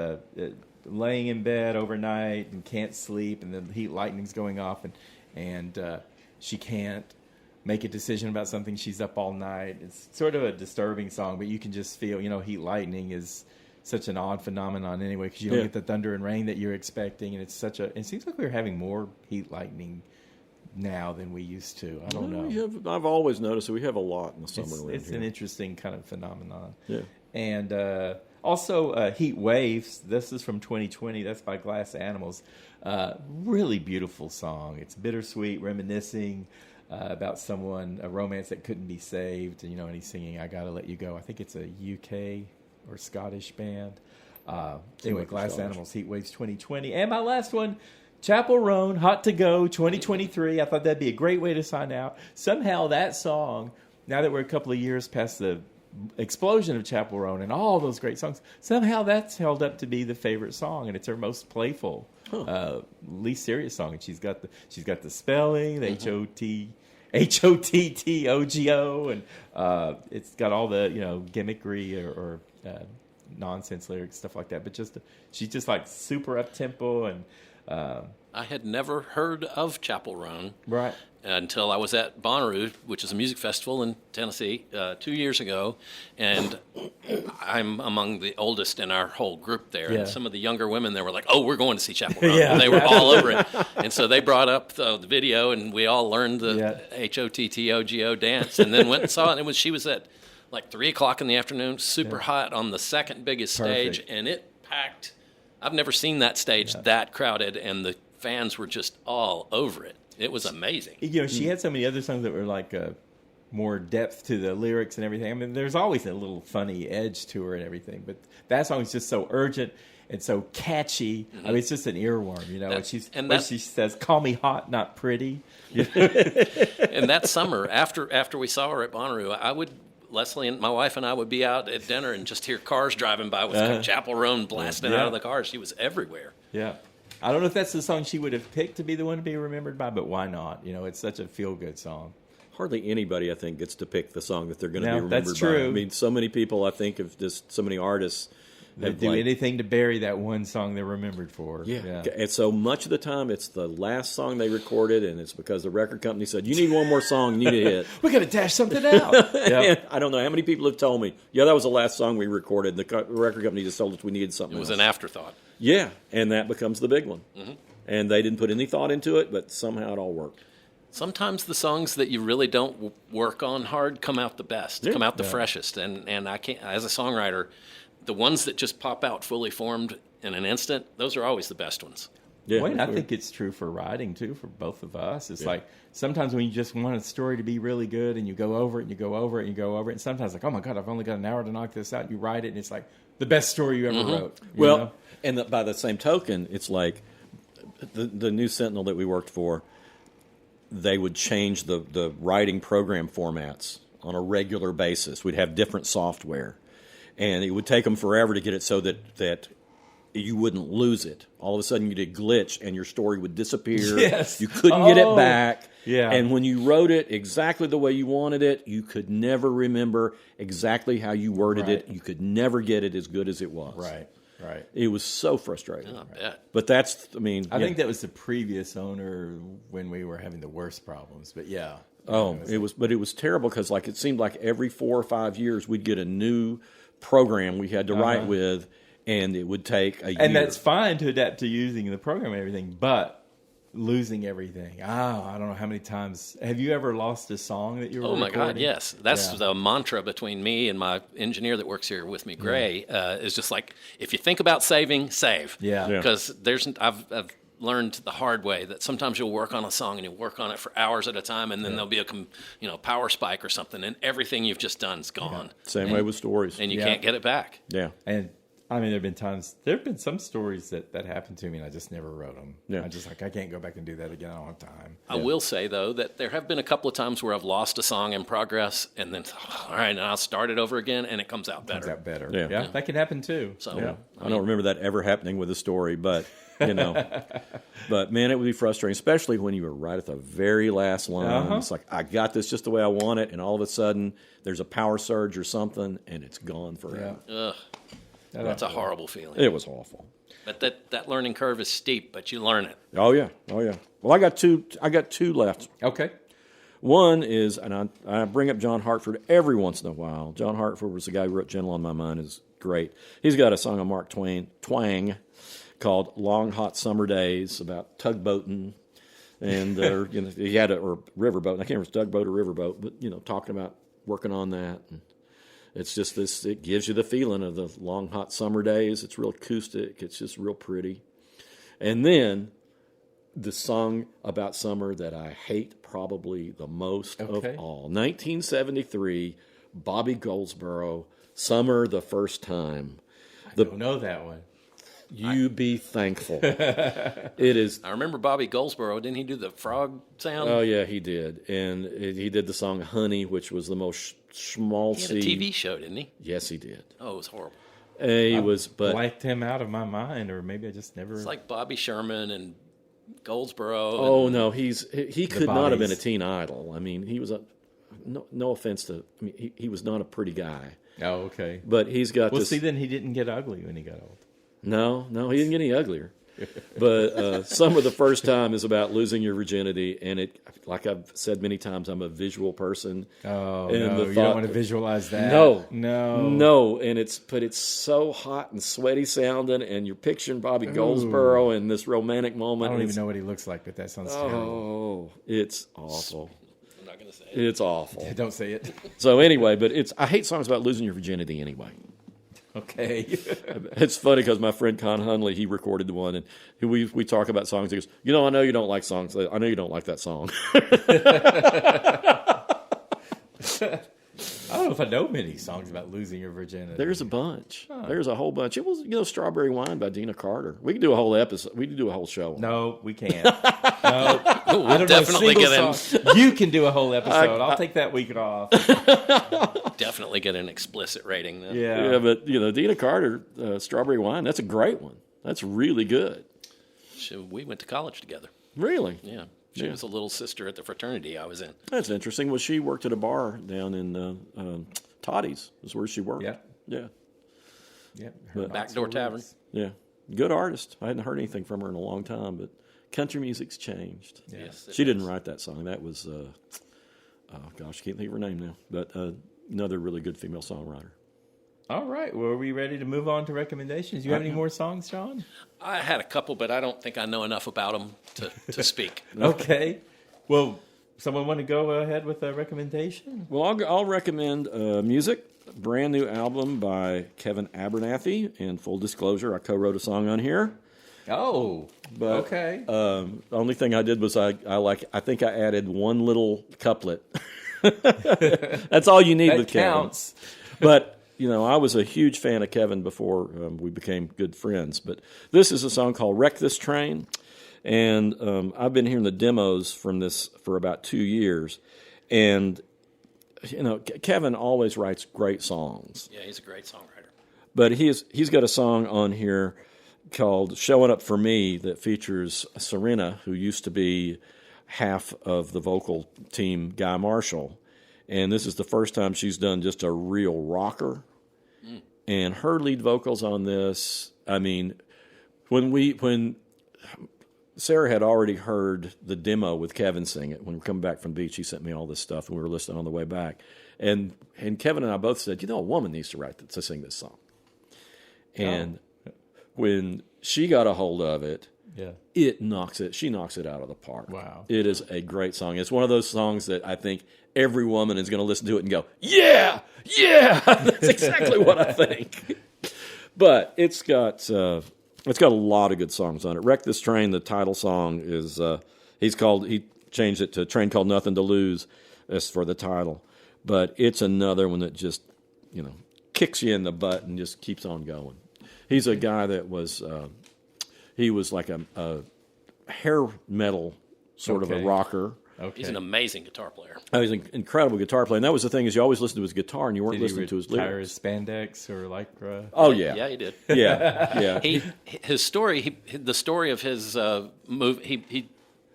[SPEAKER 2] laying in bed overnight and can't sleep, and the heat lightning's going off, and she can't make a decision about something. She's up all night. It's sort of a disturbing song, but you can just feel, heat lightning is such an odd phenomenon anyway, because you don't get the thunder and rain that you're expecting, and it seems like we're having more heat lightning now than we used to. I don't know.
[SPEAKER 3] I've always noticed that we have a lot in the summer.
[SPEAKER 2] It's an interesting kind of phenomenon.
[SPEAKER 3] Yeah.
[SPEAKER 2] And also heat waves. This is from 2020. That's by Glass Animals. Really beautiful song. It's bittersweet, reminiscing about a romance that couldn't be saved. And he's singing "I Gotta Let You Go." I think it's a UK or Scottish band. Anyway, Glass Animals, Heat Waves 2020. And my last one, Chapel Roan, Hot to Go 2023. I thought that'd be a great way to sign out. Somehow that song, now that we're a couple of years past the explosion of Chapel Roan and all those great songs, somehow that's held up to be the favorite song, and it's her most playful, least serious song. And she's got the spelling, the HOTTOGO, and it's got all the gimmickry or nonsense lyrics, stuff like that. But she's just like super up tempo, and
[SPEAKER 1] I had never heard of Chapel Roan
[SPEAKER 2] right
[SPEAKER 1] until I was at Bonnaroo, which is a music festival in Tennessee, 2 years ago, and I'm among the oldest in our whole group there.
[SPEAKER 2] Yeah.
[SPEAKER 1] And some of the younger women there were like, "Oh, we're going to see Chapel Roan."
[SPEAKER 2] Yeah.
[SPEAKER 1] And they were all over it, and so they brought up the video, and we all learned the HOTTOGO dance, and then went and saw it. And she was at like 3:00 in the afternoon, super hot on the second biggest stage, and it packed. I've never seen that stage that crowded, and the fans were just all over it. It was amazing.
[SPEAKER 2] She had so many other songs that were like more depth to the lyrics and everything. I mean, there's always a little funny edge to her and everything, but that song is just so urgent and so catchy. Mm-hmm. I mean, it's just an earworm, and she says, "Call me hot, not pretty."
[SPEAKER 1] And that summer, after we saw her at Bonnaroo, Leslie and my wife and I would be out at dinner and just hear cars driving by with Chapel Roan blasting out of the cars. She was everywhere.
[SPEAKER 2] Yeah. I don't know if that's the song she would have picked to be the one to be remembered by, but why not? It's such a feel-good song.
[SPEAKER 3] Hardly anybody, I think, gets to pick the song that they're going to be remembered
[SPEAKER 2] that's true.
[SPEAKER 3] by. I mean, so many people, I think, of just so many artists.
[SPEAKER 2] They do anything to bury that one song they're remembered for.
[SPEAKER 3] Yeah. And so much of the time, it's the last song they recorded, and it's because the record company said, "You need one more song, you need a hit."
[SPEAKER 2] We got to dash something out.
[SPEAKER 3] And I don't know how many people have told me, "Yeah, that was the last song we recorded." The record company just told us we needed something else.
[SPEAKER 1] It was an afterthought.
[SPEAKER 3] Yeah, and that becomes the big one.
[SPEAKER 1] Mm-hmm.
[SPEAKER 3] And they didn't put any thought into it, but somehow it all worked.
[SPEAKER 1] Sometimes the songs that you really don't work on hard come out the best, come out the freshest. And I can't, as a songwriter, the ones that just pop out fully formed in an instant, those are always the best ones.
[SPEAKER 2] Yeah, I think it's true for writing, too, for both of us. It's like sometimes when you just want a story to be really good and you go over it and you go over it and you go over it, and sometimes like, oh, my God, I've only got an hour to knock this out. You write it, and it's like the best story you ever wrote.
[SPEAKER 3] Well, and by the same token, it's like the New Sentinel that we worked for, they would change the writing program formats on a regular basis. We'd have different software, and it would take them forever to get it so that you wouldn't lose it. All of a sudden, you'd glitch, and your story would disappear.
[SPEAKER 2] Yes.
[SPEAKER 3] You couldn't get it back.
[SPEAKER 2] Yeah.
[SPEAKER 3] And when you wrote it exactly the way you wanted it, you could never remember exactly how you worded it. You could never get it as good as it was.
[SPEAKER 2] Right.
[SPEAKER 3] It was so frustrating.
[SPEAKER 1] I bet.
[SPEAKER 3] But I
[SPEAKER 2] think that was the previous owner when we were having the worst problems. But yeah.
[SPEAKER 3] It was terrible because it seemed like every 4 or 5 years we'd get a new program we had to write with, and it would take a year.
[SPEAKER 2] And that's fine to adapt to using the program and everything, but losing everything. I don't know how many times. Have you ever lost a song that you were recording?
[SPEAKER 1] Oh, my God, yes. That's the mantra between me and my engineer that works here with me, Gray, is just like, if you think about saving, save.
[SPEAKER 2] Yeah.
[SPEAKER 1] Because I've learned the hard way that sometimes you'll work on a song and you'll work on it for hours at a time, and then there'll be a power spike or something, and everything you've just done is gone.
[SPEAKER 3] Same way with stories.
[SPEAKER 1] And you can't get it back.
[SPEAKER 3] Yeah.
[SPEAKER 2] And I mean, there have been some stories that happened to me, and I just never wrote them. Yeah. I just I can't go back and do that again. I don't have time.
[SPEAKER 1] I will say, though, that there have been a couple of times where I've lost a song in progress, and then, all right, now I'll start it over again, and it comes out better.
[SPEAKER 2] Yeah. That can happen, too.
[SPEAKER 1] So,
[SPEAKER 3] I don't remember that ever happening with a story, but, but, man, it would be frustrating, especially when you were right at the very last line. It's like, I got this just the way I want it, and all of a sudden, there's a power surge or something, and it's gone forever.
[SPEAKER 1] Yeah. Ugh. That's a horrible feeling.
[SPEAKER 3] It was awful.
[SPEAKER 1] But that learning curve is steep, but you learn it.
[SPEAKER 3] Oh yeah. Well, I got two left.
[SPEAKER 2] Okay.
[SPEAKER 3] One is, and I bring up John Hartford every once in a while. John Hartford was the guy who wrote Gentle on My Mind. Is great. He's got a song on Mark Twain twang called "Long Hot Summer Days" about tugboating, and he had or riverboat. I can't remember if it's tugboat or riverboat, but talking about working on that. And it's just this. It gives you the feeling of the long hot summer days. It's real acoustic. It's just real pretty. And then the song about summer that I hate probably the most of all. 1973, Bobby Goldsboro, Summer the First Time.
[SPEAKER 2] I don't know that one.
[SPEAKER 3] You be thankful. It is.
[SPEAKER 1] I remember Bobby Goldsboro. Didn't he do the frog sound?
[SPEAKER 3] Oh, yeah, he did. And he did the song Honey, which was the most schmaltzy.
[SPEAKER 1] He had a TV show, didn't he?
[SPEAKER 3] Yes, he did.
[SPEAKER 1] Oh, it was horrible.
[SPEAKER 3] But
[SPEAKER 2] blanked him out of my mind, or maybe I just never.
[SPEAKER 1] It's like Bobby Sherman and Goldsboro.
[SPEAKER 3] Oh no, he could not have been a teen idol. I mean, he was no offense to. I mean, he was not a pretty guy.
[SPEAKER 2] Oh, okay.
[SPEAKER 3] But he's got this.
[SPEAKER 2] See, then he didn't get ugly when he got old.
[SPEAKER 3] No, he didn't get any uglier. But Summer the First Time is about losing your virginity, and it, like I've said many times, I'm a visual person.
[SPEAKER 2] Oh,
[SPEAKER 3] and
[SPEAKER 2] no, you don't want to visualize that.
[SPEAKER 3] No, and it's so hot and sweaty sounding, and you're picturing Bobby Goldsboro in this romantic moment.
[SPEAKER 2] I don't even know what he looks like, but that sounds terrible.
[SPEAKER 3] Oh, it's awful.
[SPEAKER 1] I'm not going to say it.
[SPEAKER 3] It's awful.
[SPEAKER 2] Don't say it.
[SPEAKER 3] So anyway, but I hate songs about losing your virginity anyway.
[SPEAKER 2] Okay.
[SPEAKER 3] It's funny because my friend Con Hunley, he recorded the one, and we talk about songs. He goes, I know you don't like songs. I know you don't like that song.
[SPEAKER 2] I don't know if I know many songs about losing your virginity.
[SPEAKER 3] There's a bunch. Huh. There's a whole bunch. It was, Strawberry Wine by Dina Carter. We could do a whole episode. We could do a whole show.
[SPEAKER 2] No, we can't. No, I don't
[SPEAKER 1] definitely
[SPEAKER 2] know
[SPEAKER 1] get
[SPEAKER 2] song. You can do a whole episode. I'll take that week off.
[SPEAKER 1] Definitely get an explicit rating then.
[SPEAKER 3] Yeah, but Dina Carter, Strawberry Wine. That's a great one. That's really good.
[SPEAKER 1] We went to college together.
[SPEAKER 3] Really?
[SPEAKER 1] Yeah. She was a little sister at the fraternity I was in.
[SPEAKER 3] That's interesting. Well, she worked at a bar down in Toddy's. Is where she worked. Yeah.
[SPEAKER 1] Backdoor Tavern.
[SPEAKER 3] Yeah. Good artist. I hadn't heard anything from her in a long time, but country music's changed.
[SPEAKER 2] Yeah.
[SPEAKER 1] Yes,
[SPEAKER 3] she didn't write that song. That was, I can't think of her name now, but another really good female songwriter.
[SPEAKER 2] All right. Well, are we ready to move on to recommendations? You have any more songs, Sean?
[SPEAKER 1] I had a couple, but I don't think I know enough about them to speak.
[SPEAKER 2] Okay. Well, someone want to go ahead with a recommendation?
[SPEAKER 3] Well, I'll recommend music. A brand new album by Kevin Abernathy. And full disclosure, I co-wrote a song on here.
[SPEAKER 2] Oh, but, okay.
[SPEAKER 3] The only thing I did was I think I added one little couplet. That's all you need with
[SPEAKER 2] counts.
[SPEAKER 3] Kevin. But I was a huge fan of Kevin before we became good friends. But this is a song called "Wreck This Train," and I've been hearing the demos from this for about 2 years. And Kevin always writes great songs.
[SPEAKER 1] Yeah, he's a great songwriter.
[SPEAKER 3] But he's got a song on here called "Showing Up for Me" that features Serena, who used to be half of the vocal team, Guy Marshall. And this is the first time she's done just a real rocker. And her lead vocals on this, I mean, when Sarah had already heard the demo with Kevin sing it, when we were coming back from the beach, he sent me all this stuff, and we were listening on the way back. And Kevin and I both said, a woman needs to sing this song. And when she got a hold of it, she knocks it out of the park.
[SPEAKER 2] Wow.
[SPEAKER 3] It is a great song. It's one of those songs that I think every woman is going to listen to it and go, yeah, that's exactly what I think. But it's got a lot of good songs on it. "Wreck This Train," the title song is he changed it to "Train Called Nothing to Lose" as for the title. But it's another one that just, kicks you in the butt and just keeps on going. He's a guy that was he was like a hair metal sort of a rocker.
[SPEAKER 2] Okay.
[SPEAKER 1] He's an amazing guitar player.
[SPEAKER 3] He's an incredible guitar player. And that was the thing, is you always listened to his guitar and you weren't listening to his lyrics.
[SPEAKER 2] Spandex or lycra?
[SPEAKER 3] Oh, yeah.
[SPEAKER 1] Yeah, he did.
[SPEAKER 3] Yeah.
[SPEAKER 1] His story, the story of his move, he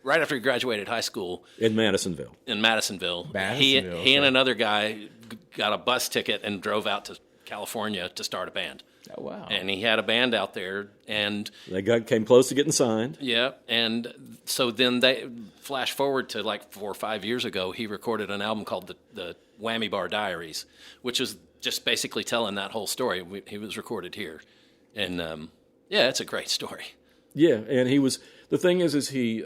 [SPEAKER 1] right after he graduated high school.
[SPEAKER 3] In Madisonville.
[SPEAKER 1] He and another guy got a bus ticket and drove out to California to start a band.
[SPEAKER 2] Oh, wow.
[SPEAKER 1] And he had a band out there, and
[SPEAKER 3] Came close to getting signed.
[SPEAKER 1] yeah, and so then they flash forward to like 4 or 5 years ago. He recorded an album called the Whammy Bar Diaries, which is just basically telling that whole story. He was recorded here, and yeah, it's a great story.
[SPEAKER 3] Yeah, and the thing is he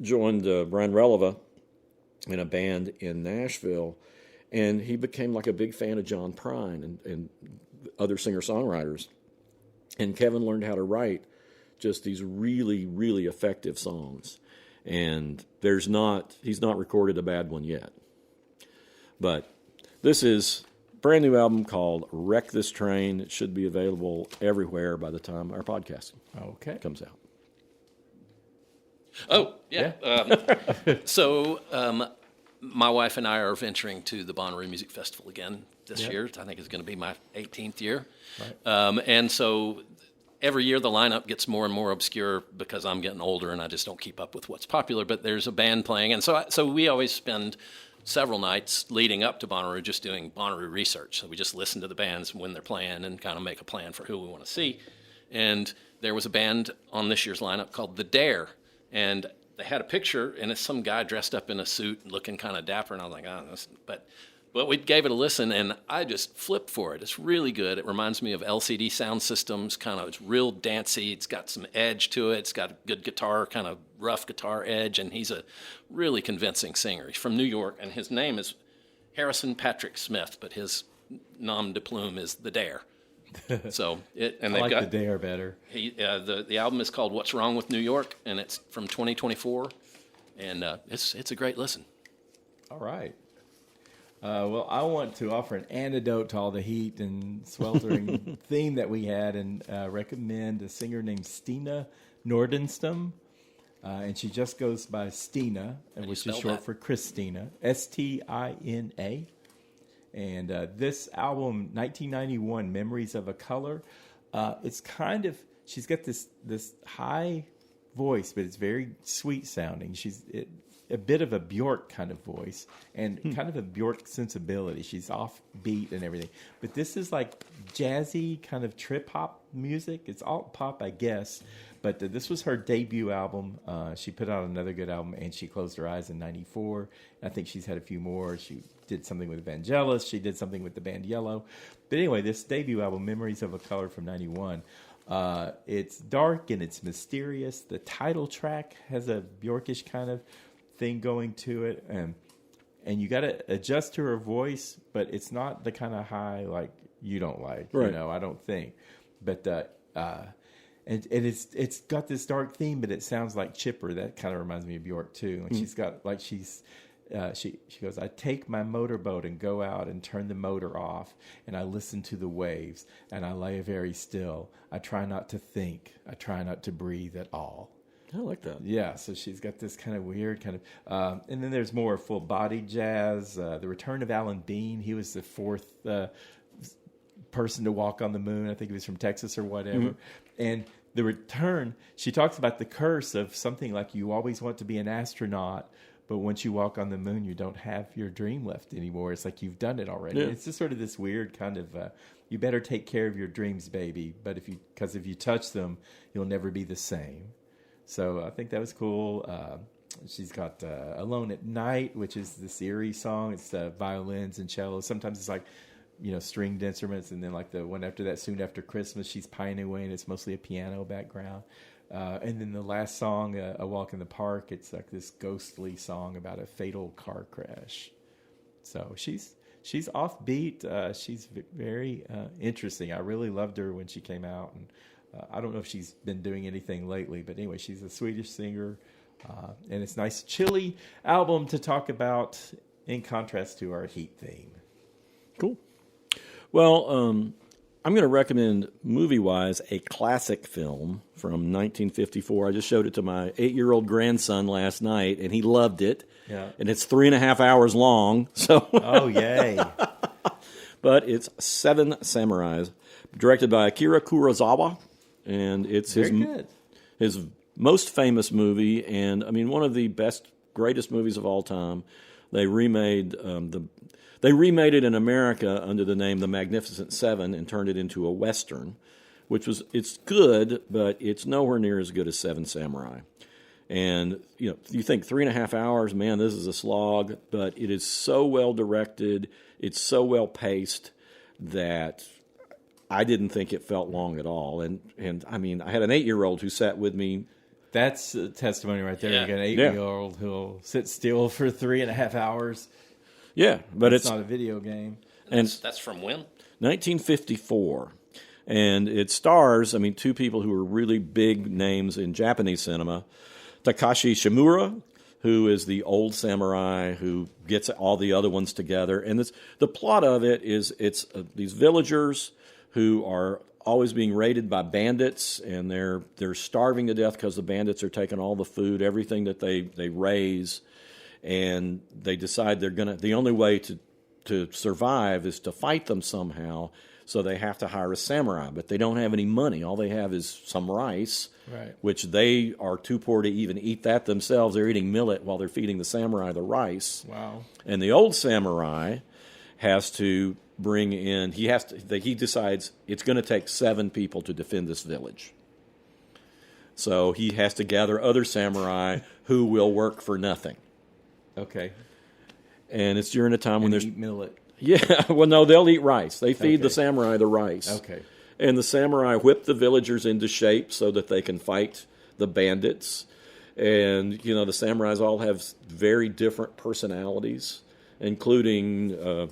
[SPEAKER 3] joined Brian Releva in a band in Nashville, and he became like a big fan of John Prine and other singer-songwriters. And Kevin learned how to write just these really, really effective songs. And he's not recorded a bad one yet. But this is a brand new album called Wreck This Train. It should be available everywhere by the time our podcast comes out.
[SPEAKER 1] Oh, yeah. So my wife and I are venturing to the Bonnaroo Music Festival again this year. I think it's going to be my 18th year. Right. And so every year the lineup gets more and more obscure because I'm getting older and I just don't keep up with what's popular. But there's a band playing. And so we always spend several nights leading up to Bonnaroo just doing Bonnaroo research. So we just listen to the bands when they're playing and kind of make a plan for who we want to see. And there was a band on this year's lineup called The Dare. And they had a picture, and it's some guy dressed up in a suit and looking kind of dapper. And I was like, but we gave it a listen, and I just flipped for it. It's really good. It reminds me of LCD Sound Systems. It's real dancey. It's got some edge to it. It's got a good guitar, kind of rough guitar edge, and he's a really convincing singer. He's from New York, and his name is Harrison Patrick Smith, but his nom de plume is The Dare. So
[SPEAKER 2] I like The Dare better.
[SPEAKER 1] The album is called What's Wrong with New York, and it's from 2024, and it's a great listen.
[SPEAKER 2] All right. Well, I want to offer an antidote to all the heat and sweltering theme that we had, and recommend a singer named Stina Nordenstam, and she just goes by Stina, which is short for Christina, Stina. And this album, 1991, Memories of a Color, it's she's got this high voice, but it's very sweet sounding. She's a bit of a Bjork kind of voice and kind of a Bjork sensibility. She's offbeat and everything. But this is like jazzy kind of trip hop music. It's alt pop, I guess. But this was her debut album. She put out another good album, and She Closed Her Eyes in 94. I think she's had a few more. She did something with Vangelis. She did something with the band Yellow. But anyway, this debut album, Memories of a Color from 91, it's dark and it's mysterious. The title track has a Bjorkish kind of thing going to it. And you got to adjust to her voice, but it's not the kind of high like you don't like,
[SPEAKER 3] right.
[SPEAKER 2] I don't think. But and it's got this dark theme, but it sounds like Chipper. That kind of reminds me of Bjork too. And she's got like she goes, I take my motorboat and go out and turn the motor off, and I listen to the waves, and I lay very still. I try not to think. I try not to breathe at all.
[SPEAKER 3] I like that.
[SPEAKER 2] Yeah, so she's got this kind of weird kind of... and then there's more full-body jazz. The return of Alan Bean. He was the fourth person to walk on the moon. I think he was from Texas or whatever. Mm-hmm. And the return, she talks about the curse of something like you always want to be an astronaut, but once you walk on the moon, you don't have your dream left anymore. It's like you've done it already. Yeah. It's just sort of this weird kind of, you better take care of your dreams, baby. But because if you touch them, you'll never be the same. So I think that was cool. She's got Alone at Night, which is this eerie song. It's violins and cellos. Sometimes it's like, stringed instruments. And then like the one after that, Soon After Christmas, she's pining away, and it's mostly a piano background. And then the last song, A Walk in the Park, it's like this ghostly song about a fatal car crash. So she's offbeat. She's very interesting. I really loved her when she came out, and I don't know if she's been doing anything lately, but anyway, she's a Swedish singer, and it's a nice chilly album to talk about in contrast to our heat theme.
[SPEAKER 3] Cool. Well, I'm going to recommend, movie-wise, a classic film from 1954. I just showed it to my 8-year-old grandson last night, and he loved it.
[SPEAKER 2] Yeah.
[SPEAKER 3] And it's 3.5 hours long. So.
[SPEAKER 2] Oh, yay.
[SPEAKER 3] But it's Seven Samurais, directed by Akira Kurosawa, and it's his most famous movie, and, one of the greatest movies of all time. They remade they remade it in America under the name The Magnificent Seven and turned it into a Western, it's good, but it's nowhere near as good as Seven Samurai. And you think 3.5 hours, man, this is a slog, but it is so well directed, it's so well paced that I didn't think it felt long at all. And I mean, I had an 8-year-old who sat with me.
[SPEAKER 2] That's a testimony right there.
[SPEAKER 1] Yeah.
[SPEAKER 2] You got an 8-year-old who'll sit still for 3.5 hours.
[SPEAKER 3] Yeah, but
[SPEAKER 2] It's not a video game.
[SPEAKER 3] And
[SPEAKER 1] That's from when?
[SPEAKER 3] 1954. And it stars, two people who are really big names in Japanese cinema. Takashi Shimura, who is the old samurai who gets all the other ones together. And the plot of it is it's these villagers who are always being raided by bandits, and they're starving to death because the bandits are taking all the food, everything that they raise. And they decide the only way to survive is to fight them somehow, so they have to hire a samurai. But they don't have any money. All they have is some rice,
[SPEAKER 2] Right.
[SPEAKER 3] which they are too poor to even eat that themselves. They're eating millet while they're feeding the samurai the rice.
[SPEAKER 2] Wow.
[SPEAKER 3] And the old samurai has to bring in, he decides it's going to take 7 people to defend this village. So he has to gather other samurai who will work for nothing.
[SPEAKER 2] Okay.
[SPEAKER 3] And it's during a time when there's...
[SPEAKER 2] eat millet.
[SPEAKER 3] Yeah, well, no, they'll eat rice. They feed the
[SPEAKER 2] Okay.
[SPEAKER 3] samurai the rice.
[SPEAKER 2] Okay.
[SPEAKER 3] And the samurai whip the villagers into shape so that they can fight the bandits. And, the samurais all have very different personalities, including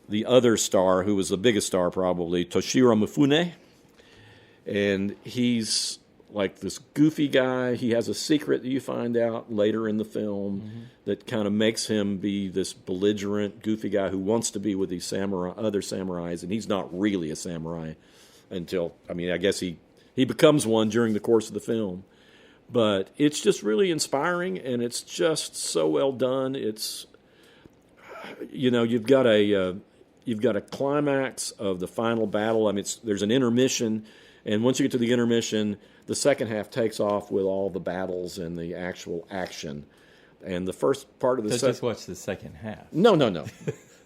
[SPEAKER 3] the other star, who was the biggest star probably, Toshiro Mifune. And he's like this goofy guy. He has a secret that you find out later in the film that kind of makes him be this belligerent, goofy guy who wants to be with these other samurais, and he's not really a samurai until, I guess he becomes one during the course of the film. But it's just really inspiring, and it's just so well done. It's, you've got a climax of the final battle. There's an intermission, and once you get to the intermission, the second half takes off with all the battles and the actual action. And the first part of the
[SPEAKER 2] So just watch the second half.
[SPEAKER 3] No.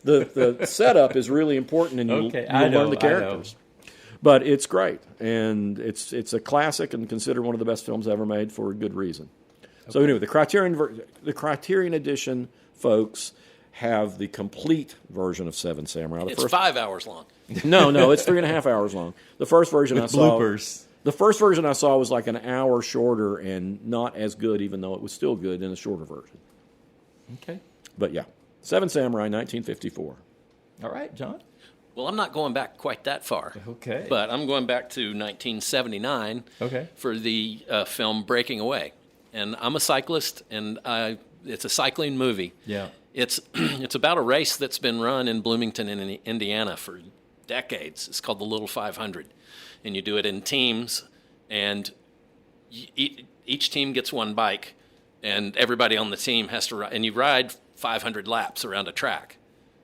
[SPEAKER 3] The setup is really important, and you learn the characters. But it's great, and it's a classic and considered one of the best films ever made for a good reason. Okay. So anyway, the Criterion edition, folks, have the complete version of Seven Samurai.
[SPEAKER 1] It's 5 hours long.
[SPEAKER 3] No, it's 3.5 hours long. The first version
[SPEAKER 2] With
[SPEAKER 3] I saw...
[SPEAKER 2] bloopers.
[SPEAKER 3] The first version I saw was like an hour shorter and not as good, even though it was still good in a shorter version.
[SPEAKER 2] Okay.
[SPEAKER 3] But yeah, Seven Samurai, 1954.
[SPEAKER 2] All right, John.
[SPEAKER 1] Well, I'm not going back quite that far.
[SPEAKER 2] Okay.
[SPEAKER 1] But I'm going back to 1979 for the film Breaking Away. And I'm a cyclist, and it's a cycling movie.
[SPEAKER 2] Yeah.
[SPEAKER 1] It's about a race that's been run in Bloomington, Indiana for decades. It's called the Little 500. And you do it in teams, and each team gets one bike, and everybody on the team has to ride, and you ride 500 laps around a track.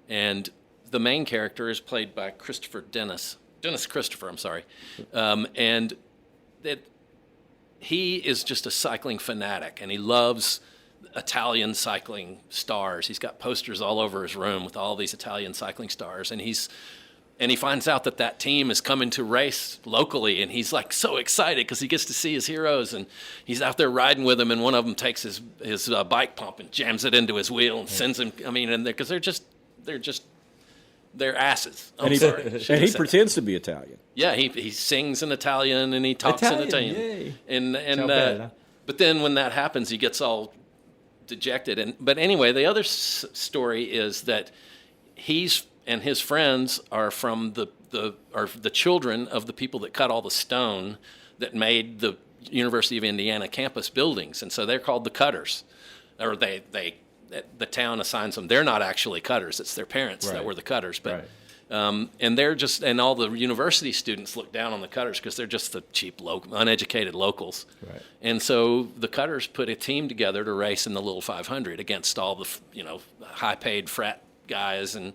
[SPEAKER 1] And the main character is played by Dennis Christopher, I'm sorry. And he is just a cycling fanatic, and he loves Italian cycling stars. He's got posters all over his room with all these Italian cycling stars, and he finds out that team is coming to race locally, and he's like so excited because he gets to see his heroes, and he's out there riding with them, and one of them takes his bike pump and jams it into his wheel and sends him. Because they're asses.
[SPEAKER 3] And he pretends to be Italian.
[SPEAKER 1] Yeah, he sings in Italian and he talks in Italian.
[SPEAKER 2] Yay.
[SPEAKER 1] And but then when that happens, he gets all dejected. But anyway, the other story is that he's and his friends are from the children of the people that cut all the stone that made the University of Indiana campus buildings, and so they're called the Cutters, or the town assigns them. They're not actually Cutters; it's their parents that were the Cutters. But and they're just, and all the university students look down on the Cutters because they're just the cheap, uneducated locals. Right. And so the Cutters put a team together to race in the Little 500 against all the high-paid frat guys and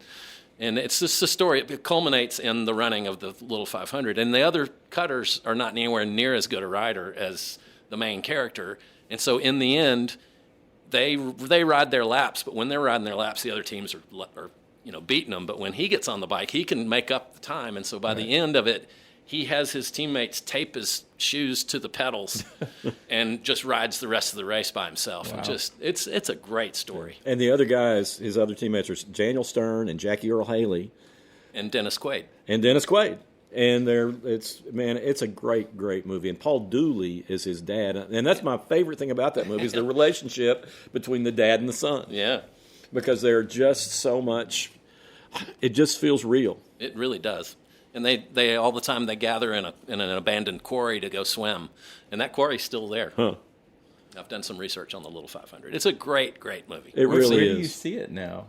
[SPEAKER 1] it's just a story. It culminates in the running of the Little 500. And the other Cutters are not anywhere near as good a rider as the main character. And so in the end, they ride their laps, but when they're riding their laps, the other teams are beating them. But when he gets on the bike, he can make up the time, and so by the end of it, he has his teammates tape his shoes to the pedals and just rides the rest of the race by himself.
[SPEAKER 2] Wow.
[SPEAKER 1] And it's a great story.
[SPEAKER 3] And the other guys, his other teammates, are Daniel Stern and Jackie Earl Haley
[SPEAKER 1] And Dennis Quaid.
[SPEAKER 3] and it's a great movie. And Paul Dooley is his dad, and that's my favorite thing about that movie is the relationship between the dad and the son.
[SPEAKER 1] Yeah,
[SPEAKER 3] Because they're just so much. It just feels real.
[SPEAKER 1] it really does. And they all the time they gather in an abandoned quarry to go swim, and that quarry's still there.
[SPEAKER 3] Huh.
[SPEAKER 1] I've done some research on the Little 500. It's a great movie.
[SPEAKER 3] It really
[SPEAKER 2] Where
[SPEAKER 3] is.
[SPEAKER 2] do you see it now?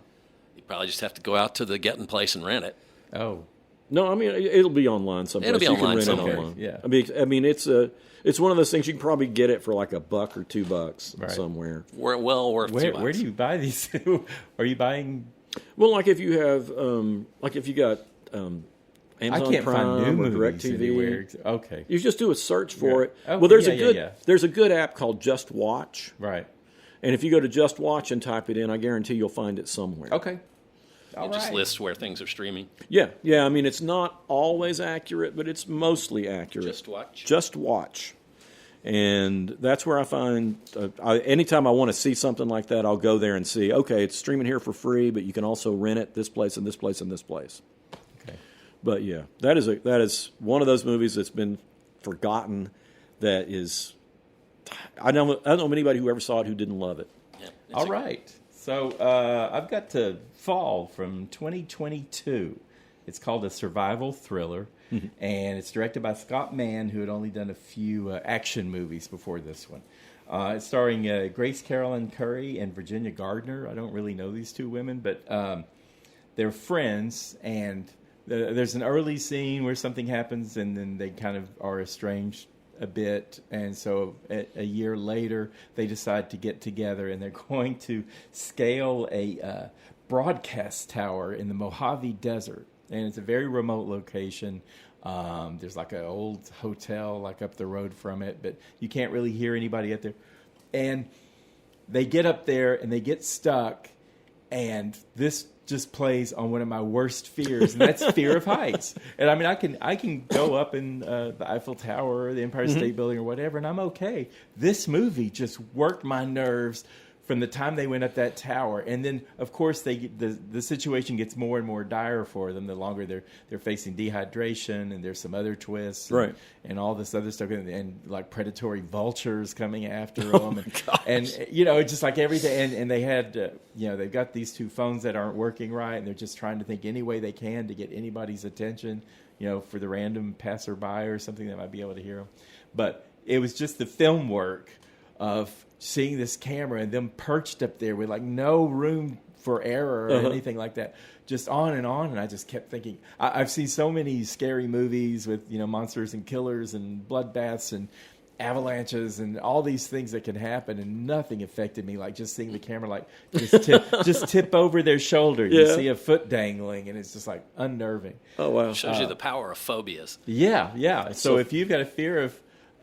[SPEAKER 1] You probably just have to go out to the Getting place and rent it.
[SPEAKER 2] Oh,
[SPEAKER 3] No, I mean it'll be online someplace.
[SPEAKER 1] It'll be
[SPEAKER 3] you
[SPEAKER 1] online
[SPEAKER 3] can rent
[SPEAKER 1] somewhere.
[SPEAKER 3] it online.
[SPEAKER 2] Yeah.
[SPEAKER 3] I mean it's one of those things you can probably get it for like $1 or $2
[SPEAKER 2] Right.
[SPEAKER 3] somewhere.
[SPEAKER 1] We're well worth $2.
[SPEAKER 2] where do you buy these? Are you buying?
[SPEAKER 3] Well, like if you have if you got Amazon
[SPEAKER 2] I can't
[SPEAKER 3] Prime
[SPEAKER 2] find new
[SPEAKER 3] or
[SPEAKER 2] movies
[SPEAKER 3] DirecTV.
[SPEAKER 2] anywhere. Okay,
[SPEAKER 3] You just do a search for
[SPEAKER 2] Yeah.
[SPEAKER 3] it.
[SPEAKER 2] Okay,
[SPEAKER 3] Well, there's
[SPEAKER 2] yeah.
[SPEAKER 3] there's a good app called Just Watch,
[SPEAKER 2] right.
[SPEAKER 3] and if you go to Just Watch and type it in, I guarantee you'll find it somewhere.
[SPEAKER 2] Okay, all
[SPEAKER 1] It just
[SPEAKER 2] right.
[SPEAKER 1] lists where things are streaming.
[SPEAKER 3] Yeah. I mean, it's not always accurate, but it's mostly accurate.
[SPEAKER 1] Just watch.
[SPEAKER 3] Just Watch, and that's where I find. Anytime I want to see something like that, I'll go there and see. Okay, it's streaming here for free, but you can also rent it this place and this place and this place.
[SPEAKER 2] Okay.
[SPEAKER 3] But yeah, that is one of those movies that's been forgotten. That is, I don't know anybody who ever saw it who didn't love it.
[SPEAKER 1] Yeah, it's
[SPEAKER 2] All right. So I've got to Fall from 2022. It's called a survival thriller, and it's directed by Scott Mann, who had only done a few action movies before this one. It's starring Grace Carolyn Curry and Virginia Gardner. I don't really know these two women, but they're friends, and there's an early scene where something happens, and then they kind of are estranged a bit, and so a year later they decide to get together, and they're going to scale a broadcast tower in the Mojave Desert, and it's a very remote location. There's like an old hotel like up the road from it, but you can't really hear anybody up there. And they get up there and they get stuck, and this just plays on one of my worst fears, and that's fear of heights. And I mean, I can go up in the Eiffel Tower or the Empire State Building or whatever, and I'm okay. This movie just worked my nerves from the time they went up that tower, and then of course the situation gets more and more dire for them the longer they're facing dehydration, and there's some other twists,
[SPEAKER 3] Right.
[SPEAKER 2] and all this other stuff, and like predatory vultures coming after them, and it's just like everything. And they had they've got these two phones that aren't working right, and they're just trying to think any way they can to get anybody's attention, for the random passerby or something that might be able to hear them. But it was just the film work of seeing this camera and them perched up there with like no room for error or anything like that, just on, and I just kept thinking, I've seen so many scary movies with monsters and killers and bloodbaths and avalanches and all these things that can happen, and nothing affected me like just seeing the camera like just tip over their shoulder. You see a foot dangling, and it's just like unnerving.
[SPEAKER 3] Oh wow!
[SPEAKER 1] Shows you the power of phobias.
[SPEAKER 2] Yeah. So if you've got a fear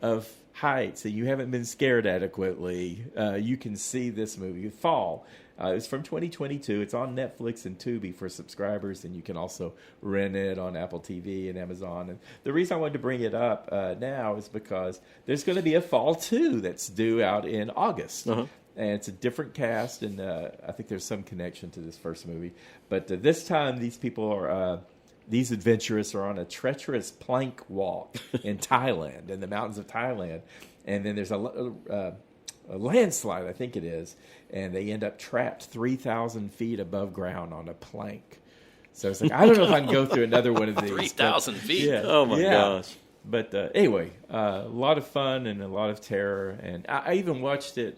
[SPEAKER 2] of heights and you haven't been scared adequately, you can see this movie, Fall. It's from 2022. It's on Netflix and Tubi for subscribers, and you can also rent it on Apple TV and Amazon. And the reason I wanted to bring it up now is because there's going to be a Fall 2 that's due out in August. And it's a different cast, and I think there's some connection to this first movie. But this time, these people are... these adventurers are on a treacherous plank walk in Thailand, in the mountains of Thailand. And then there's a landslide, I think it is, and they end up trapped 3,000 feet above ground on a plank. So it's like, I don't know if I can go through another one of these.
[SPEAKER 1] 3,000 feet.
[SPEAKER 2] Yeah,
[SPEAKER 3] Oh my gosh!
[SPEAKER 2] But anyway, a lot of fun and a lot of terror, and I even watched it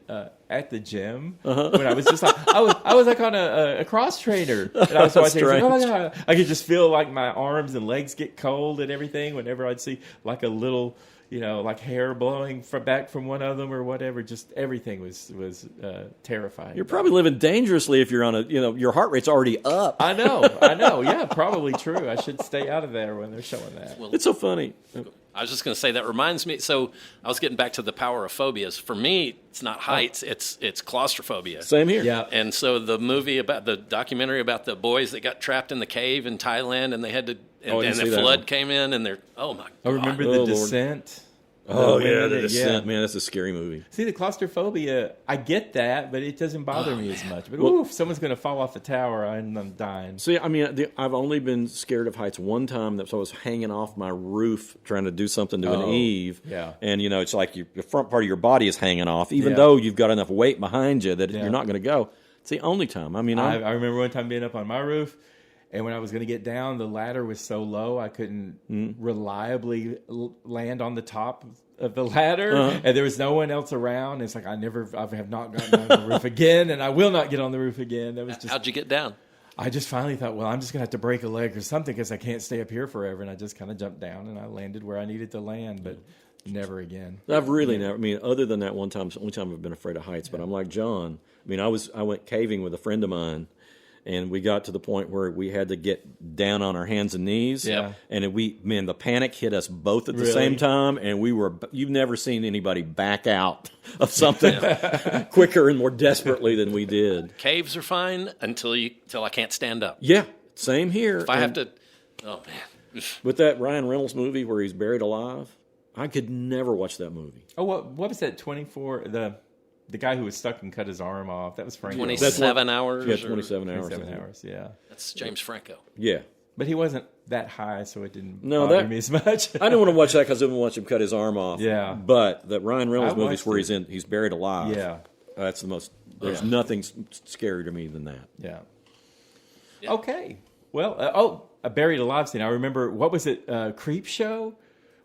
[SPEAKER 2] at the gym when I was just like I was like on a cross trainer, and I was watching. Like, oh my god! I could just feel like my arms and legs get cold and everything whenever I'd see like a little like hair blowing back from one of them or whatever. Just everything was terrifying.
[SPEAKER 3] You're probably living dangerously if you're on your heart rate's already up.
[SPEAKER 2] I know. Yeah, probably true. I should stay out of there when they're showing that.
[SPEAKER 1] Well,
[SPEAKER 3] It's so funny.
[SPEAKER 1] I was just going to say that reminds me. So I was getting back to the power of phobias. For me, it's not heights; it's claustrophobia.
[SPEAKER 3] Same here.
[SPEAKER 2] Yeah.
[SPEAKER 1] And so the documentary about the boys that got trapped in the cave in Thailand, and they had to, and the flood came in, and they're oh my god!
[SPEAKER 2] I remember the Descent.
[SPEAKER 3] Oh, yeah, The Descent. Man, that's a scary movie.
[SPEAKER 2] See, the claustrophobia, I get that, but it doesn't bother me as much. But if someone's going to fall off the tower, I'm dying.
[SPEAKER 3] See, I mean, I've only been scared of heights one time. That I was hanging off my roof trying to do something to an eave.
[SPEAKER 2] Yeah.
[SPEAKER 3] And, it's like the front part of your body is hanging off, even though you've got enough weight behind you that you're not going to go. It's the only time. I mean,
[SPEAKER 2] I remember one time being up on my roof, and when I was going to get down, the ladder was so low I couldn't reliably land on the top of the ladder, and there was no one else around. It's like I have not gotten on the roof again, and I will not get on the roof again. That was just.
[SPEAKER 1] How'd you get down?
[SPEAKER 2] I just finally thought, well, I'm just going to have to break a leg or something because I can't stay up here forever, and I just kind of jumped down and I landed where I needed to land, but never again.
[SPEAKER 3] I've really never. I mean, other than that one time, it's the only time I've been afraid of heights. But I'm like John. I mean, I went caving with a friend of mine. And we got to the point where we had to get down on our hands and knees.
[SPEAKER 1] Yeah.
[SPEAKER 3] And the panic hit us both at the same time. And you've never seen anybody back out of something quicker and more desperately than we did.
[SPEAKER 1] Caves are fine until I can't stand up.
[SPEAKER 3] Yeah, same here.
[SPEAKER 1] If I have to, oh man.
[SPEAKER 3] With that Ryan Reynolds movie where he's buried alive, I could never watch that movie.
[SPEAKER 2] Oh, what was that? 24. The guy who was stuck and cut his arm off. That was Franco.
[SPEAKER 1] 27 hours.
[SPEAKER 3] Yeah, 27 hours.
[SPEAKER 2] 27 hours. Yeah.
[SPEAKER 1] That's James Franco.
[SPEAKER 3] Yeah.
[SPEAKER 2] But he wasn't that high, so it didn't
[SPEAKER 3] No,
[SPEAKER 2] bother me as much.
[SPEAKER 3] I didn't want to watch that because I didn't watch him cut his arm off.
[SPEAKER 2] Yeah.
[SPEAKER 3] But the Ryan Reynolds
[SPEAKER 2] I
[SPEAKER 3] movies where
[SPEAKER 2] watched
[SPEAKER 3] he's buried alive.
[SPEAKER 2] Yeah.
[SPEAKER 3] That's the most. There's nothing scarier to me than that.
[SPEAKER 2] Yeah.
[SPEAKER 1] Yeah.
[SPEAKER 2] Okay. Well, a buried alive scene. I remember, what was it, Creep Show?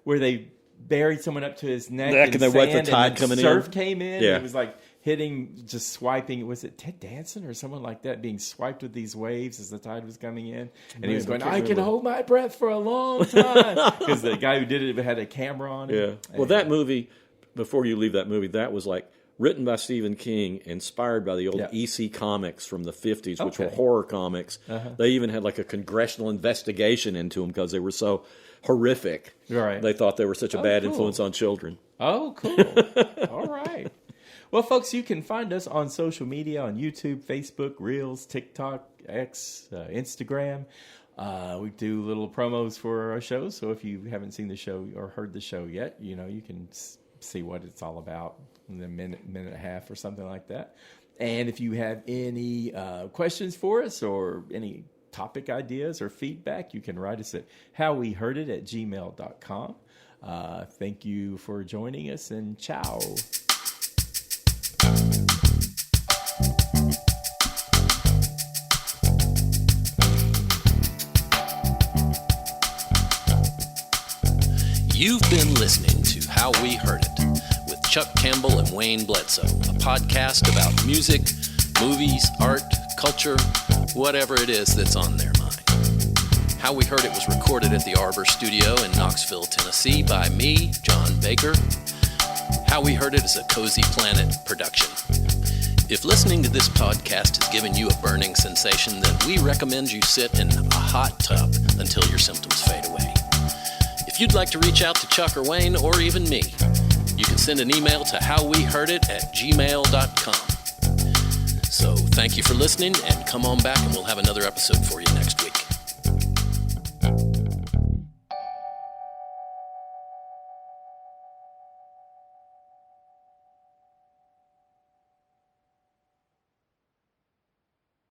[SPEAKER 2] Where they buried someone up to his neck in
[SPEAKER 3] and they wet the
[SPEAKER 2] sand,
[SPEAKER 3] tide
[SPEAKER 2] and
[SPEAKER 3] coming
[SPEAKER 2] surf
[SPEAKER 3] in.
[SPEAKER 2] came in.
[SPEAKER 3] Yeah.
[SPEAKER 2] And it was like hitting, just swiping. Was it Ted Danson or someone like that being swiped with these waves as the tide was coming in? And he was going, I can hold my breath for a long time. Because the guy who did it had a camera on him.
[SPEAKER 3] Yeah. Well, that movie, before you leave that movie, that was like written by Stephen King, inspired by the old EC comics from the 50s, which were horror comics. They even had like a congressional investigation into them because they were so horrific.
[SPEAKER 2] Right.
[SPEAKER 3] They thought they were such a bad influence on children.
[SPEAKER 2] Oh, cool. All right. Well, folks, you can find us on social media, on YouTube, Facebook, Reels, TikTok, X, Instagram. We do little promos for our shows, so if you haven't seen the show or heard the show yet, you can see what it's all about in a minute and a half or something like that. And if you have any questions for us or any topic ideas or feedback, you can write us at howweheardit@gmail.com. Thank you for joining us, and ciao.
[SPEAKER 1] You've been listening to How We Heard It with Chuck Campbell and Wayne Bledsoe, a podcast about music, movies, art, culture, whatever it is that's on their mind. How We Heard It was recorded at the Arbor Studio in Knoxville, Tennessee by me, John Baker. How We Heard It is a Cozy Planet production. If listening to this podcast has given you a burning sensation, then we recommend you sit in a hot tub until your symptoms fade away. If you'd like to reach out to Chuck or Wayne or even me, you can send an email to howweheardit@gmail.com. So thank you for listening, and come on back and we'll have another episode for you next week.